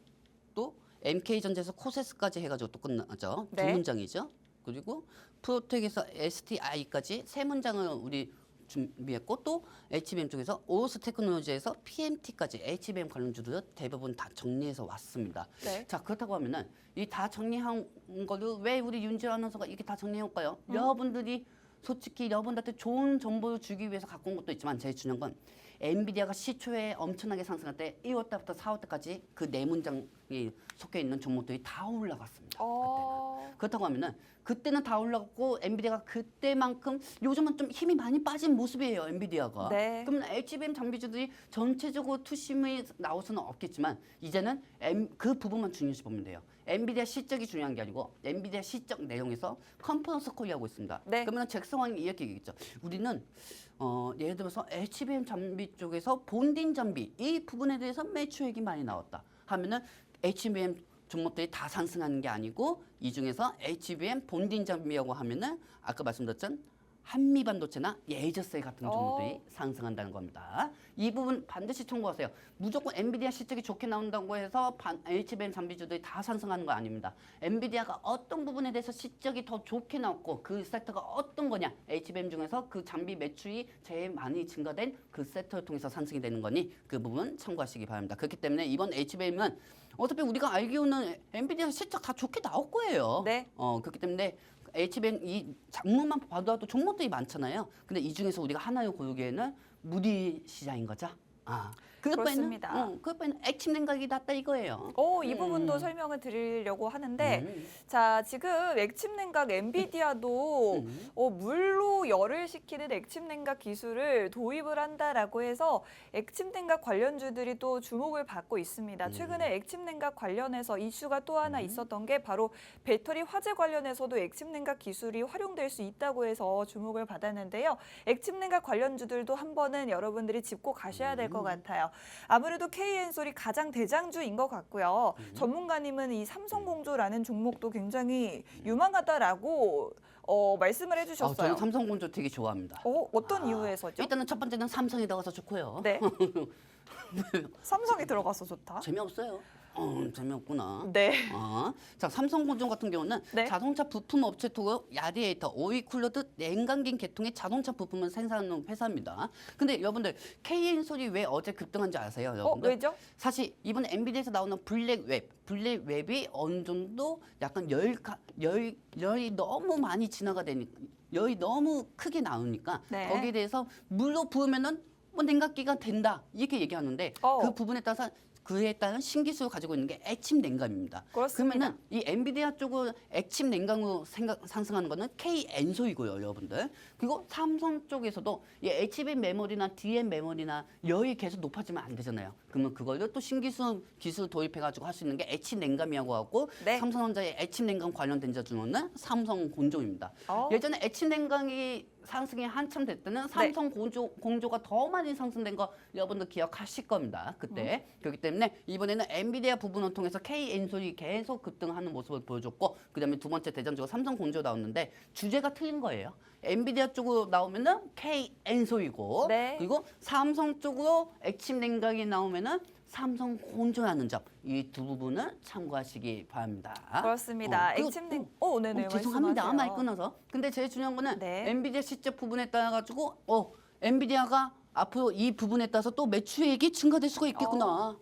또 MK전자에서 코세스까지 해가지고 또 끝나죠. 네. 두 문장이죠. 그리고 프로텍에서 STI까지 세 문장을 우리 준비했고 또 HBM 쪽에서 오스 테크놀로지에서 PMT까지 HBM 관련주들 대부분 다 정리해서 왔습니다. 네. 자, 그렇다고 하면은 이 다 정리한 거를 왜 우리 윤지호 아나운서가 이렇게 다 정리해올까요? 여러분들이 솔직히 여러분들한테 좋은 정보를 주기 위해서 갖고 온 것도 있지만 제일 중요한 건 엔비디아가 시초에 엄청나게 상승할 때 1월 달부터 4월 때까지 그 네 문장이 속해 있는 종목들이 다 올라갔습니다. 그렇다고 하면은 그때는 다 올라갔고 엔비디아가 그때만큼 요즘은 좀 힘이 많이 빠진 모습이에요, 엔비디아가. 네. 그러면 HBM 장비주들이 전체적으로 투심이 나올 수는 없겠지만 이제는 그 부분만 중요시 보면 돼요. 엔비디아 실적이 중요한 게 아니고 엔비디아 실적 내용에서 컨퍼런스 콜이 하고 있습니다. 네. 그러면 잭성왕이 이렇게 얘기했죠. 우리는 예를 들어서 HBM 장비 쪽에서 본딘 장비 이 부분에 대해서 매출액이 많이 나왔다 하면은 HBM 종목들이 다 상승하는 게 아니고 이 중에서 HBM 본딘 장비라고 하면은 아까 말씀드렸던 한미 반도체나 예저셀 같은 종목들이 상승한다는 겁니다. 이 부분 반드시 참고하세요. 무조건 엔비디아 실적이 좋게 나온다고 해서 HBM 장비주들이 다 상승하는 거 아닙니다. 엔비디아가 어떤 부분에 대해서 실적이 더 좋게 나왔고 그 섹터가 어떤 거냐, HBM 중에서 그 장비 매출이 제일 많이 증가된 그 섹터를 통해서 상승이 되는 거니 그 부분 참고하시기 바랍니다. 그렇기 때문에 이번 HBM은 어차피 우리가 알기로는 엔비디아 실적 다 좋게 나올 거예요. 네. 그렇기 때문에 HBM 이 작물만 봐도 종목들이 많잖아요. 근데 이 중에서 우리가 하나를 고르기에는 무디 시장인 거죠. 그렇습니다. 그것보다는 액침 냉각이 낫다 이거예요. 이 부분도 설명을 드리려고 하는데 자, 지금 액침 냉각 엔비디아도 물로 열을 식히는 액침 냉각 기술을 도입을 한다라고 해서 액침 냉각 관련주들이 또 주목을 받고 있습니다. 최근에 액침 냉각 관련해서 이슈가 또 하나 있었던 게 바로 배터리 화재 관련해서도 액침 냉각 기술이 활용될 수 있다고 해서 주목을 받았는데요. 액침 냉각 관련주들도 한 번은 여러분들이 짚고 가셔야 될 것 같아요. 아무래도 KN솔이 가장 대장주인 것 같고요. 전문가님은 이 삼성공조라는 종목도 굉장히 유망하다라고 말씀을 해주셨어요. 저는 삼성공조 되게 좋아합니다. 어떤 이유에서죠? 일단은 첫 번째는 삼성이 들어가서 좋고요. 네. 삼성이 들어가서 좋다. 재미없어요. 재미없구나. 네. 자, 삼성공조 같은 경우는 네. 자동차 부품 업체 투 야디에이터, 오일 쿨러 등 냉각기 계통의 자동차 부품을 생산하는 회사입니다. 근데 여러분들 KN솔이 왜 어제 급등한지 아세요, 여러분들? 왜죠? 사실 이번에 엔비디아에서 나오는 블랙웹이 어느 정도 약간 열이 너무 많이 진화가 되니까 열이 너무 크게 나오니까 네. 거기에 대해서 물로 부으면은 뭐 냉각기가 된다 이렇게 얘기하는데 그 부분에 따라서 그에 따른 신기술을 가지고 있는 게 액침 냉감입니다. 그렇습니다. 그러면은 이 엔비디아 쪽으로 액침 냉감으로 상승하는 거는 KN소이고요, 여러분들. 그리고 삼성 쪽에서도 이 HBM 메모리나 DM 메모리나 열이 계속 높아지면 안 되잖아요. 그러면 그걸로 또 기술 도입해가지고 할 수 있는 게 액침 냉감이라고 하고 네. 삼성전자의 액침 냉감 관련된 자주는 삼성공조입니다. 예전에 액침 냉감이 상승이 한참 될 때는 삼성 공조가 더 많이 상승된 거 여러분들 기억하실 겁니다. 그때. 그렇기 때문에 이번에는 엔비디아 부분을 통해서 KN솔이 계속 급등하는 모습을 보여줬고 그다음에 두 번째 대장주가 삼성 공조 나왔는데 주제가 틀린 거예요. 엔비디아 쪽으로 나오면은 KN솔이고 네. 그리고 삼성 쪽으로 액침 냉각이 나오면은 삼성 공조라는 점 이 두 부분을 참고하시기 바랍니다. 그렇습니다. 액침 냉 네네. 죄송합니다. 말씀하세요. 많이 끊어서. 근데 제일 중요한 거는 네. 엔비디아 실적 부분에 따라 가지고 엔비디아가 앞으로 이 부분에 따라서 또 매출액이 증가될 수가 있겠구나.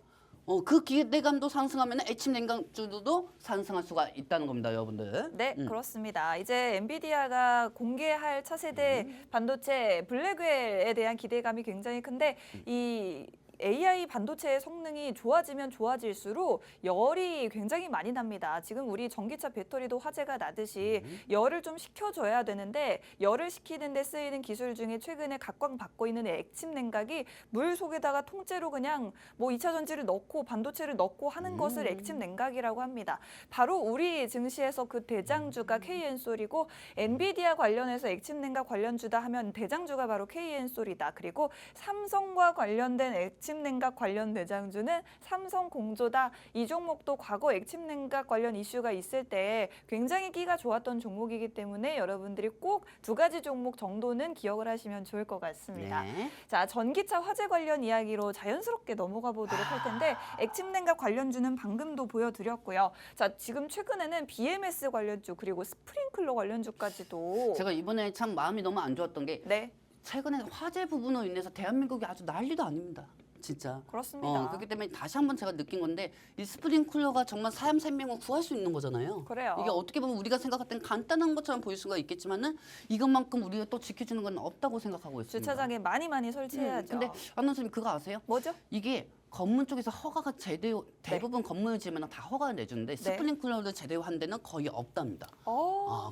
그 기대감도 상승하면 액침 냉각주도 상승할 수가 있다는 겁니다, 여러분들. 네, 그렇습니다. 이제 엔비디아가 공개할 차세대 반도체 블랙웰에 대한 기대감이 굉장히 큰데 이 AI 반도체의 성능이 좋아지면 좋아질수록 열이 굉장히 많이 납니다. 지금 우리 전기차 배터리도 화재가 나듯이 열을 좀 식혀줘야 되는데 열을 식히는 데 쓰이는 기술 중에 최근에 각광받고 있는 액침 냉각이 물 속에다가 통째로 그냥 뭐 2차 전지를 넣고 반도체를 넣고 하는 것을 액침 냉각이라고 합니다. 바로 우리 증시에서 그 대장주가 KN솔이고 엔비디아 관련해서 액침 냉각 관련주다 하면 대장주가 바로 KN솔이다. 그리고 삼성과 관련된 액침 냉각 관련 대장주는 삼성공조다. 이 종목도 과거 액침 냉각 관련 이슈가 있을 때 굉장히 끼가 좋았던 종목이기 때문에 여러분들이 꼭 두 가지 종목 정도는 기억을 하시면 좋을 것 같습니다. 네. 자, 전기차 화재 관련 이야기로 자연스럽게 넘어가 보도록 할 텐데 액침 냉각 관련주는 방금도 보여드렸고요. 자, 지금 최근에는 BMS 관련주 그리고 스프링클러 관련주까지도 제가 이번에 참 마음이 너무 안 좋았던 게 네, 최근에 화재 부분으로 인해서 대한민국이 아주 난리도 아닙니다. 진짜. 그렇습니다. 그렇기 때문에 다시 한번 제가 느낀 건데 이 스프링클러가 정말 사람 생명을 구할 수 있는 거잖아요. 그래요. 이게 어떻게 보면 우리가 생각할 땐 간단한 것처럼 보일 수가 있겠지만은 이것만큼 우리가 또 지켜주는 건 없다고 생각하고 있습니다. 주차장에 많이 설치해야죠. 근데 안원 선생님 그거 아세요? 뭐죠? 이게 건물 쪽에서 허가가 제대로 대부분 건물을 지으면 다 허가를 내주는데 스프링클러를 제대로 한 데는 거의 없답니다.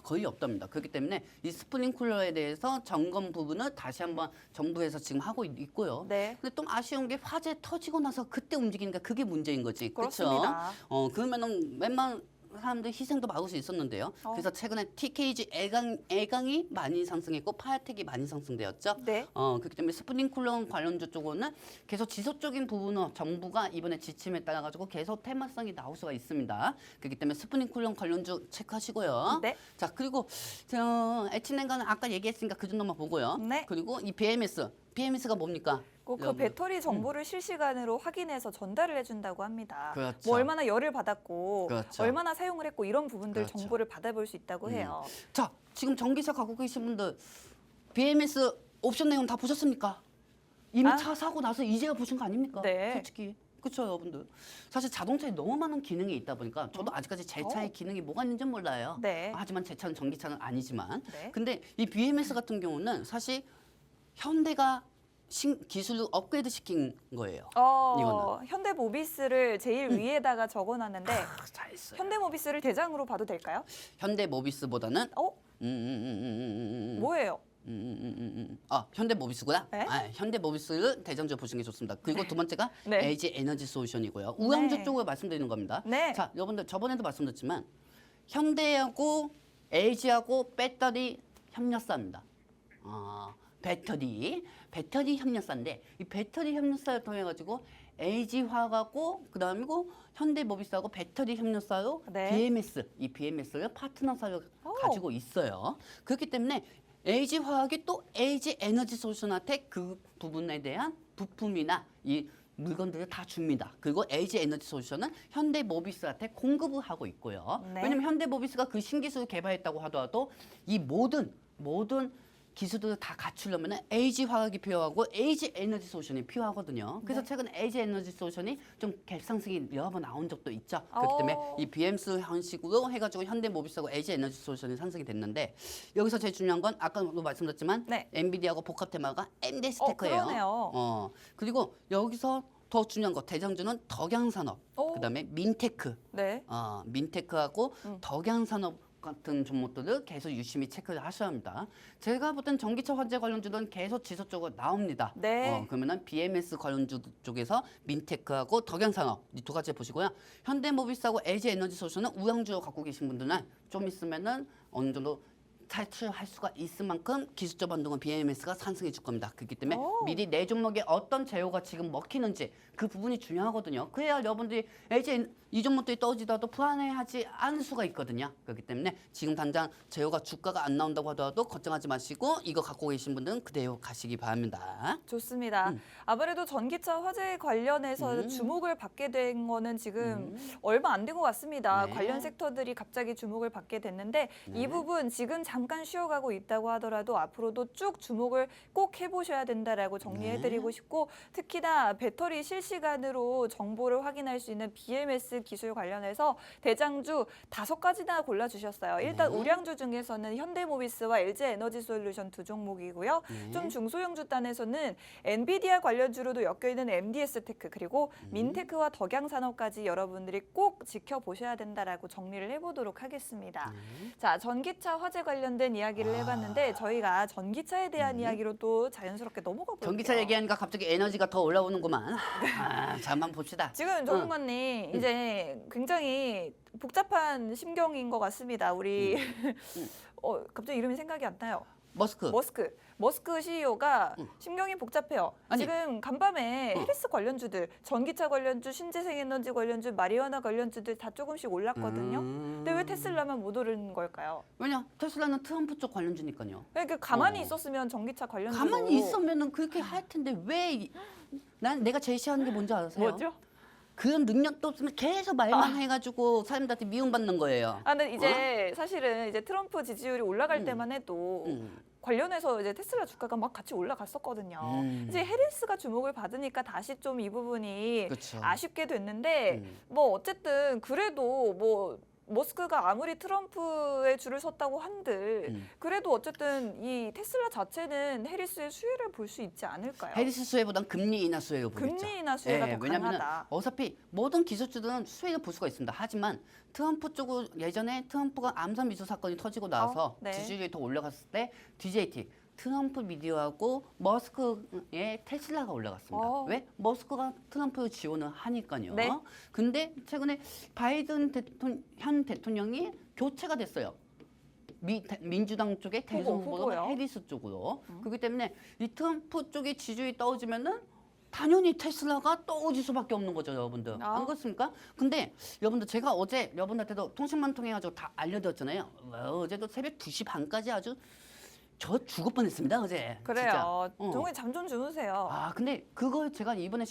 거의 없답니다. 그렇기 때문에 이 스프링클러에 대해서 점검 부분을 다시 한번 정부에서 지금 하고 있고요. 네. 근데 좀 아쉬운 게 화재 터지고 나서 그때 움직이니까 그게 문제인 거지. 그렇죠? 그렇습니다. 그러면은 웬만 사람들 희생도 막을 수 있었는데요. 그래서 최근에 TKG 애강이 많이 상승했고 파야텍이 많이 상승되었죠. 네. 그렇기 때문에 스프링클러 관련주 쪽은 계속 지속적인 부분은 정부가 이번에 지침에 따라 가지고 계속 테마성이 나올 수가 있습니다. 그렇기 때문에 스프링클러 관련주 체크하시고요. 네. 자, 그리고 에치넨가는 아까 얘기했으니까 그 정도만 보고요. 네. 그리고 이 BMS가 뭡니까? 그 여러분. 배터리 정보를 실시간으로 확인해서 전달을 해준다고 합니다. 그렇죠. 뭐 얼마나 열을 받았고 그렇죠. 얼마나 사용을 했고 이런 부분들 그렇죠. 정보를 받아볼 수 있다고 해요. 자, 지금 전기차 갖고 계신 분들 BMS 옵션 내용 다 보셨습니까? 이미 아. 차 사고 나서 이제야 보신 거 아닙니까? 네. 솔직히. 그렇죠, 여러분들. 사실 자동차에 너무 많은 기능이 있다 보니까 저도 아직까지 제 차의 기능이 뭐가 있는지 몰라요. 네. 하지만 제 차는 전기차는 아니지만. 네. 근데 이 BMS 같은 경우는 사실 현대가 기술을 업그레이드 시킨 거예요. 이거는. 현대모비스를 제일 위에다가 적어놨는데 잘했어요. 현대모비스를 대장으로 봐도 될까요? 현대모비스보다는 뭐예요? 현대모비스구나. 네? 현대모비스를 대장주로 보시는 게 좋습니다. 그리고 두 번째가 네. LG 에너지 솔루션이고요. 우량주 네. 쪽을 말씀드리는 겁니다. 네. 자, 여러분들 저번에도 말씀드렸지만 현대하고 LG하고 배터리 협력사입니다. 배터리 협력사인데 이 배터리 협력사를 통해 가지고 LG화학하고 그다음이고 현대모비스하고 배터리 협력사로 네. 이 BMS를 파트너사를 오. 가지고 있어요. 그렇기 때문에 LG화학이 또 LG 에너지 솔루션한테 그 부분에 대한 부품이나 이 물건들을 다 줍니다. 그리고 LG 에너지 솔루션은 현대모비스한테 공급을 하고 있고요. 네. 왜냐면 현대모비스가 그 신기술을 개발했다고 하더라도 이 모든 기술들을 다 갖추려면 LG화학이 필요하고 LG 에너지 솔루션이 필요하거든요. 그래서 네. 최근에 LG 에너지 솔루션이 좀 갭상승이 여러 번 나온 적도 있죠. 그렇기 때문에 이 BMS 형식으로 해가지고 현대모비스하고 LG 에너지 솔루션이 상승이 됐는데 여기서 제일 중요한 건 아까도 말씀드렸지만 네. 엔비디아하고 복합 테마가 MDS 테크예요. 그러네요. 그리고 여기서 더 중요한 거 대장주는 덕양산업, 그다음에 민테크, 네. 민테크하고 덕양산업 같은 종목들을 계속 유심히 체크를 하셔야 합니다. 제가 볼 땐 전기차 화재 관련주는 계속 지속적으로 나옵니다. 네. 그러면은 BMS 관련주 쪽에서 민테크하고 덕양산업 이 두 가지 보시고요. 현대모비스하고 LG 에너지 솔루션은 우량주로 갖고 계신 분들은 좀 있으면은 어느 정도 탈출할 수가 있을 만큼 기술적 반동은 BMS가 상승해 줄 겁니다. 그렇기 때문에 미리 내 종목에 어떤 재료가 지금 먹히는지 그 부분이 중요하거든요. 그래야 여러분들이 LG 이 종목들이 떨어지더라도 불안해하지 않을 수가 있거든요. 그렇기 때문에 지금 당장 재료가 주가가 안 나온다고 하더라도 걱정하지 마시고 이거 갖고 계신 분들은 그대로 가시기 바랍니다. 좋습니다. 아무래도 전기차 화재 관련해서 주목을 받게 된 거는 지금 얼마 안 된 것 같습니다. 네. 관련 섹터들이 갑자기 주목을 받게 됐는데 이 부분 지금 잠깐 쉬어가고 있다고 하더라도 앞으로도 쭉 주목을 꼭 해보셔야 된다라고 정리해드리고 싶고 특히나 배터리 실시간으로 정보를 확인할 수 있는 BMS 기술 관련해서 대장주 5가지나 골라주셨어요. 일단 우량주 중에서는 현대모비스와 LG 에너지 솔루션 두 종목이고요. 좀 중소형주 단에서는 엔비디아 관련주로도 엮여있는 MDS 테크 그리고 민테크와 덕양산업까지 여러분들이 꼭 지켜보셔야 된다라고 정리를 해보도록 하겠습니다. 자, 전기차 화재 관련된 이야기를 해봤는데 저희가 전기차에 대한 이야기로 또 자연스럽게 넘어가 볼게요. 전기차 얘기하니까 갑자기 에너지가 더 올라오는구만. 자, 한번 봅시다. 지금 전문가님 이제 굉장히 복잡한 심경인 것 같습니다. 우리 갑자기 이름이 생각이 안 나요. 머스크 CEO가 심경이 복잡해요. 아니. 지금 간밤에 해리스 관련주들, 전기차 관련주, 신재생에너지 관련주, 마리화나 관련주들 다 조금씩 올랐거든요. 근데 왜 테슬라만 못 오르는 걸까요? 왜냐? 테슬라는 트럼프 쪽 관련주니까요. 그러니까 가만히 있었으면 전기차 관련주로 가만히 있으면은 그렇게 할 텐데 왜? 난 내가 제시하는 게 뭔지 아세요? 뭐죠? 그런 능력도 없으면 계속 말만 해가지고 사람들한테 미움받는 거예요. 근데 이제 사실은 이제 트럼프 지지율이 올라갈 때만 해도 관련해서 이제 테슬라 주가가 막 같이 올라갔었거든요. 이제 해리스가 주목을 받으니까 다시 좀 이 부분이 그쵸. 아쉽게 됐는데 뭐 어쨌든 그래도 뭐 머스크가 아무리 트럼프의 줄을 섰다고 한들 그래도 어쨌든 이 테슬라 자체는 해리스의 수혜를 볼 수 있지 않을까요? 해리스 수혜보단 금리 인하 수혜를 보겠죠. 금리 인하 수혜가 더 왜냐하면 강하다. 어차피 모든 기술주들은 수혜를 볼 수가 있습니다. 하지만 트럼프 쪽은 예전에 트럼프가 암산 미수 사건이 터지고 나서 네. 지지율이 더 올라갔을 때 DJT 트럼프 미디어하고 머스크의 테슬라가 올라갔습니다. 어. 왜? 머스크가 트럼프 지원을 하니까요. 네. 근데 최근에 바이든 현 대통령이 교체가 됐어요. 민주당 쪽의 대선 후보가 후보요? 해리스 쪽으로. 그렇기 때문에 이 트럼프 쪽의 지지율이 떨어지면은 당연히 테슬라가 떨어질 수밖에 없는 거죠, 여러분들. 아. 안 그렇습니까? 근데 여러분들 제가 어제 여러분들한테도 통신만 통해 가지고 다 알려드렸잖아요. 어제도 새벽 2시 반까지 아주 저 죽을 뻔했습니다, 어제. 그래요. 진짜. 정말 잠 좀 주무세요. 아, 근데 그걸 제가 이번에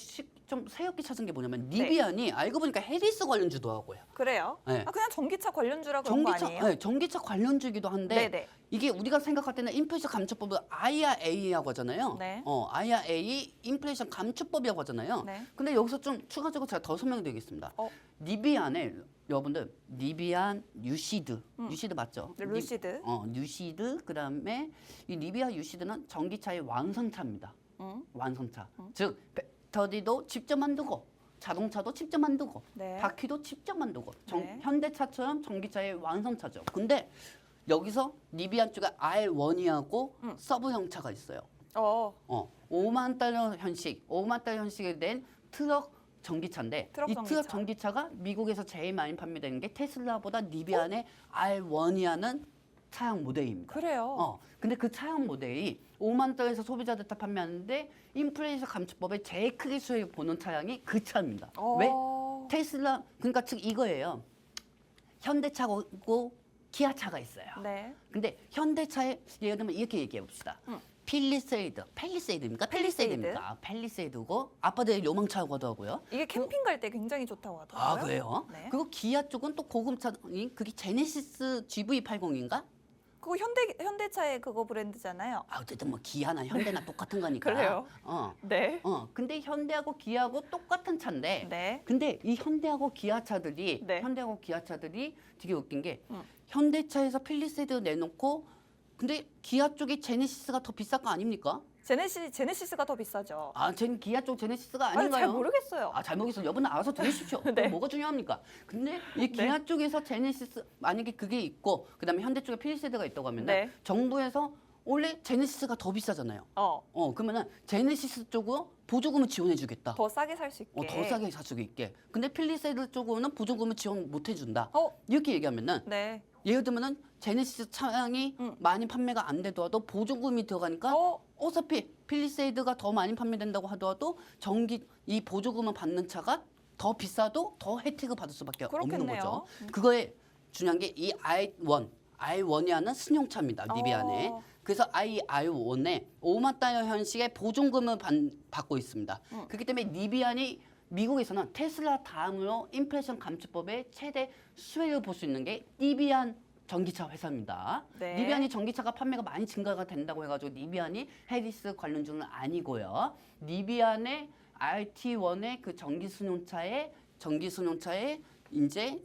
좀 새롭게 찾은 게 뭐냐면 네. 리비안이 알고 보니까 해리스 관련주더라고요. 그래요? 네. 아, 그냥 전기차 관련주라 그런 거 전기차, 아니에요? 네, 전기차 관련주이기도 한데 네네. 이게 우리가 생각할 때는 인플레이션 감축법을 IRA라고 하잖아요. 네. IRA 인플레이션 감축법이라고 하잖아요. 네. 근데 여기서 좀 추가적으로 제가 더 설명드리겠습니다. 어. 리비안에 여러분들 리비안 유시드, 유시드 맞죠? 네, 루시드. 유시드 그다음에 이 리비안 유시드는 전기차의 완성차입니다. 완성차. 즉 배터리도 직접 만들고 자동차도 직접 만들고 네. 바퀴도 직접 만들고 네. 현대차처럼 전기차의 완성차죠. 근데 여기서 리비안 쪽에 R1이하고 서브형 차가 있어요. 5만 달러 현식, 5만 달러 현식에 된 트럭 전기차인데 트럭 이 전기차. 트럭 전기차가 미국에서 제일 많이 판매되는 게 테슬라보다 리비안의 R1이라는 차량 모델입니다. 그래요. 근데 그 차량 모델이 5만 달러에서 소비자들 다 판매하는데 인플레이션 감축법에 제일 크게 수혜를 보는 차량이 그 차입니다. 왜? 테슬라 그러니까 즉 이거예요. 현대차고 기아차가 있어요. 네. 근데 현대차에 예를 들면 이렇게 얘기해 봅시다. 팰리세이드입니까? 팰리세이드입니까? 팰리세이드고 아빠들이 요망차라고 하더라고요. 이게 캠핑 갈 때 굉장히 좋다고 하더라고요. 아 그래요? 네. 그리고 기아 쪽은 또 고급차인 그게 제네시스 GV80인가? 그거 현대차의 그거 브랜드잖아요. 아 어쨌든 뭐 기아나 현대나 똑같은 거니까. 그래요? 네. 근데 현대하고 기아하고 똑같은 차인데. 네. 근데 이 현대하고 기아차들이 네. 현대하고 기아차들이 되게 웃긴 게 현대차에서 팰리세이드 내놓고 근데 기아 쪽이 제네시스가 더 비쌀 거 아닙니까? 제네시스가 더 비싸죠. 쟤는 기아 쪽 제네시스가 아니, 아닌가요? 잘 모르겠어요. 잘 모르겠어요. 여러분 알아서 들으십시오. 네. 그럼 뭐가 중요합니까? 근데 이 기아 쪽에서 제네시스 만약에 그게 있고 그다음에 현대 쪽에 팰리세이드가 있다고 하면 네. 정부에서 원래 제네시스가 더 비싸잖아요. 그러면은 제네시스 쪽으로 보조금을 지원해 주겠다. 더 싸게 살 수 있게. 더 싸게 살 수 있게. 근데 팰리세이드 쪽으로는 보조금을 지원 못 해준다. 어? 이렇게 얘기하면은 네. 예를 들면은 제네시스 차량이 많이 판매가 안 되더라도 보조금이 들어가니까 어차피 팰리세이드가 더 많이 판매된다고 하더라도 이 보조금을 받는 차가 더 비싸도 더 혜택을 받을 수밖에 없는 그렇겠네요. 거죠. 그거에 중요한 게 이 i1이라는 승용차입니다. 리비안에. 그래서 i1에 5만 달러 현식의 보조금을 받고 있습니다. 그렇기 때문에 리비안이 미국에서는 테슬라 다음으로 인플레이션 감축법의 최대 수혜를 볼 수 있는 게 리비안 전기차 회사입니다. 네. 리비안이 전기차가 판매가 많이 증가가 된다고 해가지고 리비안이 해리스 관련주는 아니고요. 리비안의 RT1의 그 전기 수용차에 이제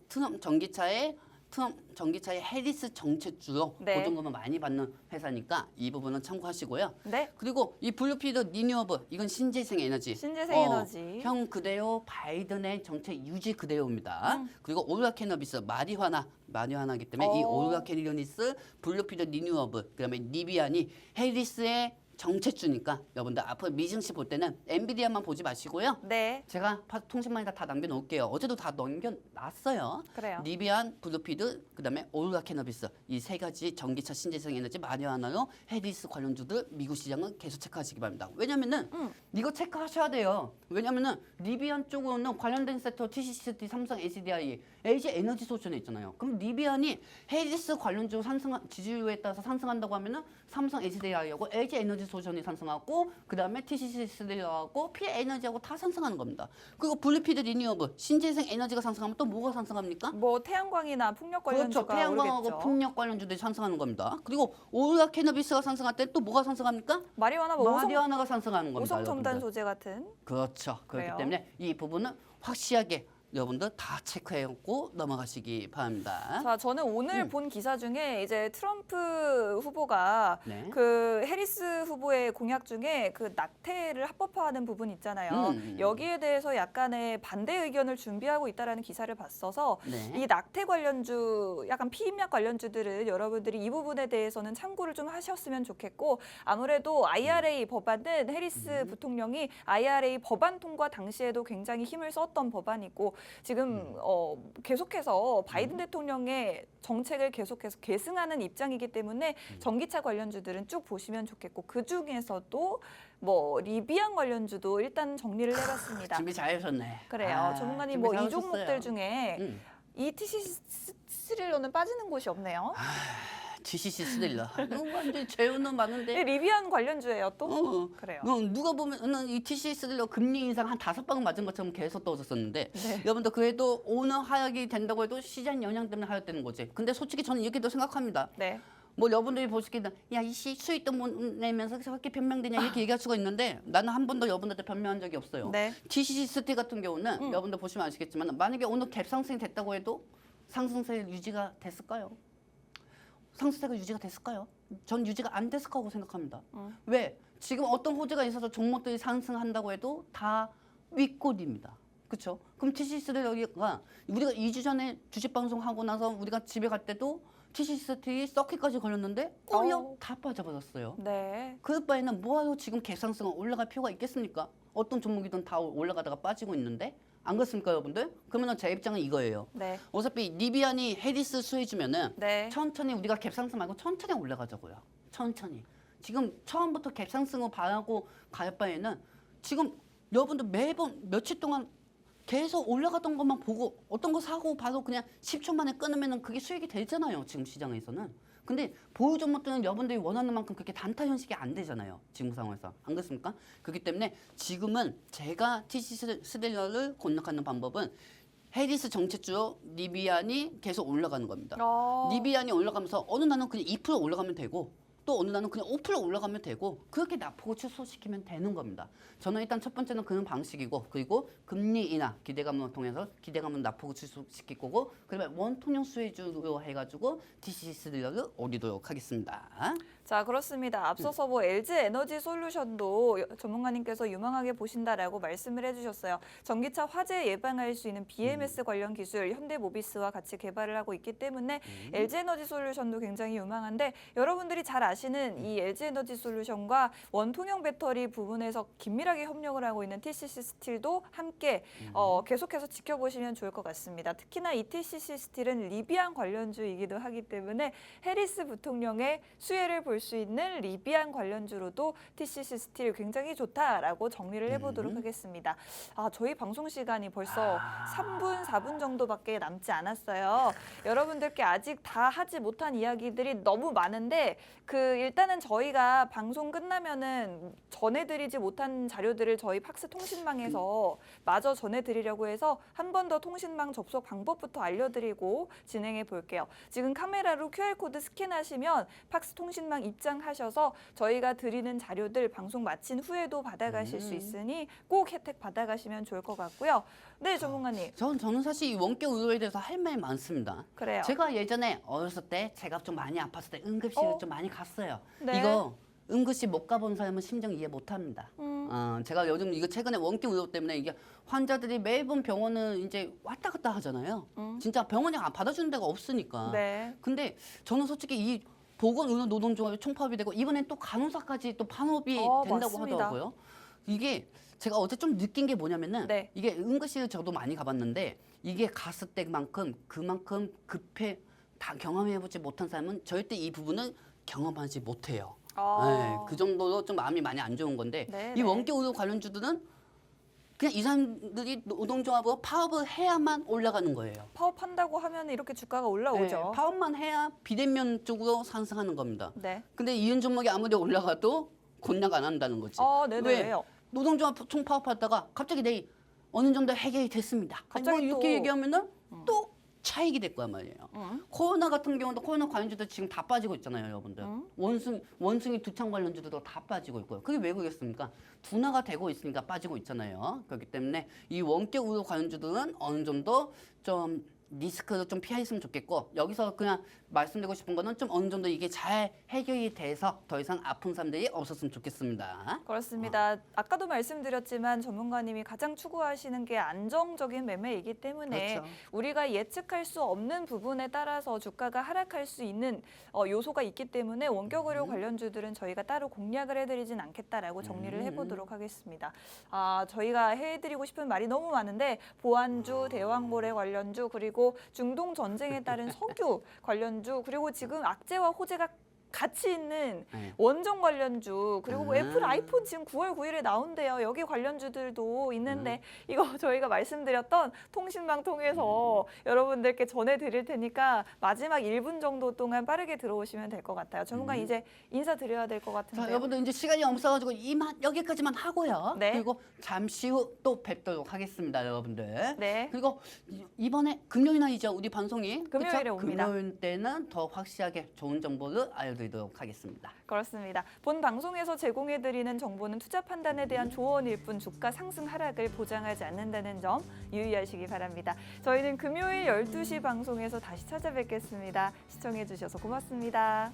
전기차의 해리스 정책주로 네. 보조금을 많이 받는 회사니까 이 부분은 참고하시고요. 네. 그리고 이 블루피드 리뉴어블 이건 신재생 에너지. 신재생 에너지. 형 그대로 바이든의 정책 유지 그대로입니다. 그리고 오르가 캐너비스 마리화나기 때문에 이 오르가 캐너비스 블루피드 리뉴어블 그다음에 리비안이 해리스의 정책주니까 여러분들 앞으로 미증시 볼 때는 엔비디아만 보지 마시고요. 네. 제가 통신만에다 다 남겨놓을게요. 어제도 다 남겨놨어요. 그래요. 리비안, 블루피드, 그다음에 오르가 캐너비스 이 세 가지 전기차 신재생 에너지 마리화나로 해리스 관련주들 미국 시장은 계속 체크하시기 바랍니다. 왜냐면은 이거 체크하셔야 돼요. 왜냐면은 리비안 쪽으로는 관련된 섹터 TCCT, 삼성, HDI, LG 에너지 솔루션에 있잖아요. 그럼 리비안이 해리스 관련주 지지율에 따라서 상승한다고 하면은 삼성, HDI하고 LG 에너지 솔루션이 상승하고 그다음에 TCC하고 P에너지하고 다 상승하는 겁니다. 그리고 블루피드 리뉴어블 신재생 에너지가 상승하면 또 뭐가 상승합니까? 뭐 태양광이나 풍력 관련주가 그렇죠. 태양광하고 오르겠죠. 풍력 관련주들이 상승하는 겁니다. 그리고 오르가 캐너비스가 상승할 때 또 뭐가 상승합니까? 마리화나 마리화나가 상승하는 겁니다. 오성 첨단 여러분들. 소재 같은. 그렇죠. 그렇기 그래요. 때문에 이 부분은 확실하게 여러분들 다 체크해갖고 넘어가시기 바랍니다. 자, 저는 오늘 본 기사 중에 이제 트럼프 후보가 네. 그 해리스 후보의 공약 중에 그 낙태를 합법화하는 부분 있잖아요. 여기에 대해서 약간의 반대 의견을 준비하고 있다라는 기사를 봤어서 네. 이 낙태 관련주, 약간 피임약 관련주들은 여러분들이 이 부분에 대해서는 참고를 좀 하셨으면 좋겠고 아무래도 IRA 법안은 해리스 부통령이 IRA 법안 통과 당시에도 굉장히 힘을 썼던 법안이고 지금 계속해서 바이든 대통령의 정책을 계속해서 계승하는 입장이기 때문에 전기차 관련주들은 쭉 보시면 좋겠고 그 중에서도 뭐 리비안 관련주도 일단 정리를 해봤습니다. 준비 잘하셨네. 그래요. 전문가님 준비 뭐 이 잘하셨어요. 종목들 중에 음. 이 TC 스릴러는 빠지는 곳이 없네요. GCC 스릴러. 완전 재우는 많은데. 네, 리비안 관련주예요 또. 그래요. 누가 보면은 이 TC 스릴러 금리 인상 한 5방 맞은 것처럼 계속 떨어졌었는데 네. 여러분들 그래도 오늘 하락이 된다고 해도 시장 영향 때문에 하락되는 거지. 근데 솔직히 저는 이렇게도 생각합니다. 네. 뭐 여러분들이 보시기에는 야 이씨 수익도 못 내면서 저렇게 변명되냐 이렇게 얘기할 수가 있는데 나는 한 번도 여러분들한테 변명한 적이 없어요. 네. TCC 스틸 같은 경우는 여러분들 보시면 아시겠지만 만약에 오늘 갭 상승이 됐다고 해도 상승세 유지가 됐을까요? 상승세가 유지가 됐을까요? 전 유지가 안 됐을 거라고 생각합니다. 왜? 지금 어떤 호재가 있어서 종목들이 상승한다고 해도 다 윗골입니다. 그렇죠? 그럼 TCS를 여기가 우리가 2주 전에 주식 방송하고 나서 우리가 집에 갈 때도 TCST 서킷까지 걸렸는데 꼬리어 다 빠져버렸어요. 네. 그럴 바에는 뭐하러 지금 갭상승은 올라갈 필요가 있겠습니까? 어떤 종목이든 다 올라가다가 빠지고 있는데 안 그렇습니까 여러분들? 그러면 제 입장은 이거예요. 네. 어차피 리비안이 해리스 수혜주면은 네. 천천히 우리가 갭상승 말고 천천히 올라가자고요. 천천히. 지금 처음부터 갭상승을 바라고 갈 바에는 지금 여러분들 매번 며칠 동안 계속 올라갔던 것만 보고 어떤 거 사고 바로 그냥 10초 만에 끊으면은 그게 수익이 되잖아요. 지금 시장에서는. 근데 보유 종목들은 여러분들이 원하는 만큼 그렇게 단타 현식이 안 되잖아요. 지금 상황에서. 안 그렇습니까? 그렇기 때문에 지금은 제가 TC 스릴러를 공략하는 방법은 해리스 정책주로 리비안이 계속 올라가는 겁니다. 리비안이 올라가면서 어느 날은 그냥 2% 올라가면 되고 또 어느 날은 그냥 5% 올라가면 되고 그렇게 낙폭을 취소시키면 되는 겁니다. 저는 일단 첫 번째는 그런 방식이고 그리고 금리 인하 기대감을 통해서 기대감은 낙폭을 취소시킬 거고 그다음에 원통형 수혜주로 해가지고 TC 스릴러를 올리도록 하겠습니다. 자, 그렇습니다. 앞서서 뭐 LG 에너지 솔루션도 전문가님께서 유망하게 보신다라고 말씀을 해주셨어요. 전기차 화재 예방할 수 있는 BMS 관련 기술 현대모비스와 같이 개발을 하고 있기 때문에 LG 에너지 솔루션도 굉장히 유망한데 여러분들이 잘 아시는 이 LG 에너지 솔루션과 원통형 배터리 부분에서 긴밀하게 협력을 하고 있는 TCC 스틸도 함께 계속해서 지켜보시면 좋을 것 같습니다. 특히나 이 TCC 스틸은 리비안 관련주이기도 하기 때문에 해리스 부통령의 수혜를 볼 수 있는 리비안 관련주로도 TCC 스틸 굉장히 좋다라고 정리를 해보도록 하겠습니다. 저희 방송 시간이 벌써 3분, 4분 정도밖에 남지 않았어요. 여러분들께 아직 다 하지 못한 이야기들이 너무 많은데 일단은 저희가 방송 끝나면은 전해드리지 못한 자료들을 저희 팍스 통신망에서 마저 전해드리려고 해서 한 번 더 통신망 접속 방법부터 알려드리고 진행해 볼게요. 지금 카메라로 QR코드 스캔하시면 팍스 통신망 입장하셔서 저희가 드리는 자료들 방송 마친 후에도 받아가실 수 있으니 꼭 혜택 받아가시면 좋을 것 같고요. 네, 전문가님. 저는 사실 이 원격 의료에 대해서 할 말이 많습니다. 그래요. 제가 예전에 어렸을 때 제가 좀 많이 아팠을 때 응급실을 좀 많이 갔어요. 네. 이거 응급실 못 가본 사람은 심정 이해 못합니다. 제가 요즘 이거 최근에 원격 의료 때문에 이게 환자들이 매번 병원을 이제 왔다 갔다 하잖아요. 진짜 병원이 받아주는 데가 없으니까. 네. 근데 저는 솔직히 이 보건의료노동조합이 총파업이 되고 이번엔 또 간호사까지 또 판업이 된다고 맞습니다. 하더라고요. 이게 제가 어제 좀 느낀 게 뭐냐면은 네. 이게 응급실 저도 많이 가봤는데 이게 갔을 때만큼 그만큼 급해 다 경험해보지 못한 사람은 절대 이 부분은 경험하지 못해요. 네, 그 정도로 좀 마음이 많이 안 좋은 건데 네, 이 네. 원격 의료 관련주들은 그냥 이 사람들이 노동조합으로 파업을 해야만 올라가는 거예요. 파업한다고 하면 이렇게 주가가 올라오죠. 네, 파업만 해야 비대면 쪽으로 상승하는 겁니다. 네. 근데 이은 종목이 아무리 올라가도 공략 안 한다는 거지. 네네. 왜? 왜요? 노동조합 총파업하다가 갑자기 내일 어느 정도 해결이 됐습니다. 갑자기 뭐 이렇게 또- 얘기하면은 또 차익이 될 거란 말이에요. 코로나 같은 경우도 코로나 관련주들 지금 다 빠지고 있잖아요, 여러분들. 원숭이 두창 관련주들도 다 빠지고 있고요. 그게 왜 그러겠습니까? 둔화가 되고 있으니까 빠지고 있잖아요. 그렇기 때문에 이 원격 의료 관련주들은 어느 정도 좀 리스크도 좀 피했으면 좋겠고, 여기서 그냥 말씀드리고 싶은 거는 좀 어느 정도 이게 잘 해결이 돼서 더 이상 아픈 사람들이 없었으면 좋겠습니다. 그렇습니다. 아까도 말씀드렸지만 전문가님이 가장 추구하시는 게 안정적인 매매이기 때문에 그렇죠. 우리가 예측할 수 없는 부분에 따라서 주가가 하락할 수 있는 요소가 있기 때문에 원격 의료 관련주들은 저희가 따로 공략을 해드리진 않겠다라고 정리를 해보도록 하겠습니다. 저희가 해드리고 싶은 말이 너무 많은데 보안주, 대왕고래 관련주, 그리고 중동 전쟁에 따른 석유 관련주, 그리고 지금 악재와 호재가 같이 있는 네. 원전 관련주, 그리고 뭐 애플 아이폰 지금 9월 9일에 나온대요. 여기 관련주들도 있는데 이거 저희가 말씀드렸던 통신망 통해서 여러분들께 전해드릴 테니까 마지막 1분 정도 동안 빠르게 들어오시면 될 것 같아요. 전문가 이제 인사드려야 될 것 자, 같은데요. 여러분들 이제 시간이 없어가지고 여기까지만 하고요. 네. 그리고 잠시 후 또 뵙도록 하겠습니다, 여러분들. 네. 그리고 이번에 금요일 날이죠, 우리 방송이. 금요일에 그쵸? 옵니다. 금요일 때는 더 확실하게 좋은 정보를 알려드리도록 하겠습니다. 그렇습니다. 본 방송에서 제공해드리는 정보는 투자 판단에 대한 조언일 뿐 주가 상승 하락을 보장하지 않는다는 점 유의하시기 바랍니다. 저희는 금요일 12시 방송에서 다시 찾아뵙겠습니다. 시청해주셔서 고맙습니다.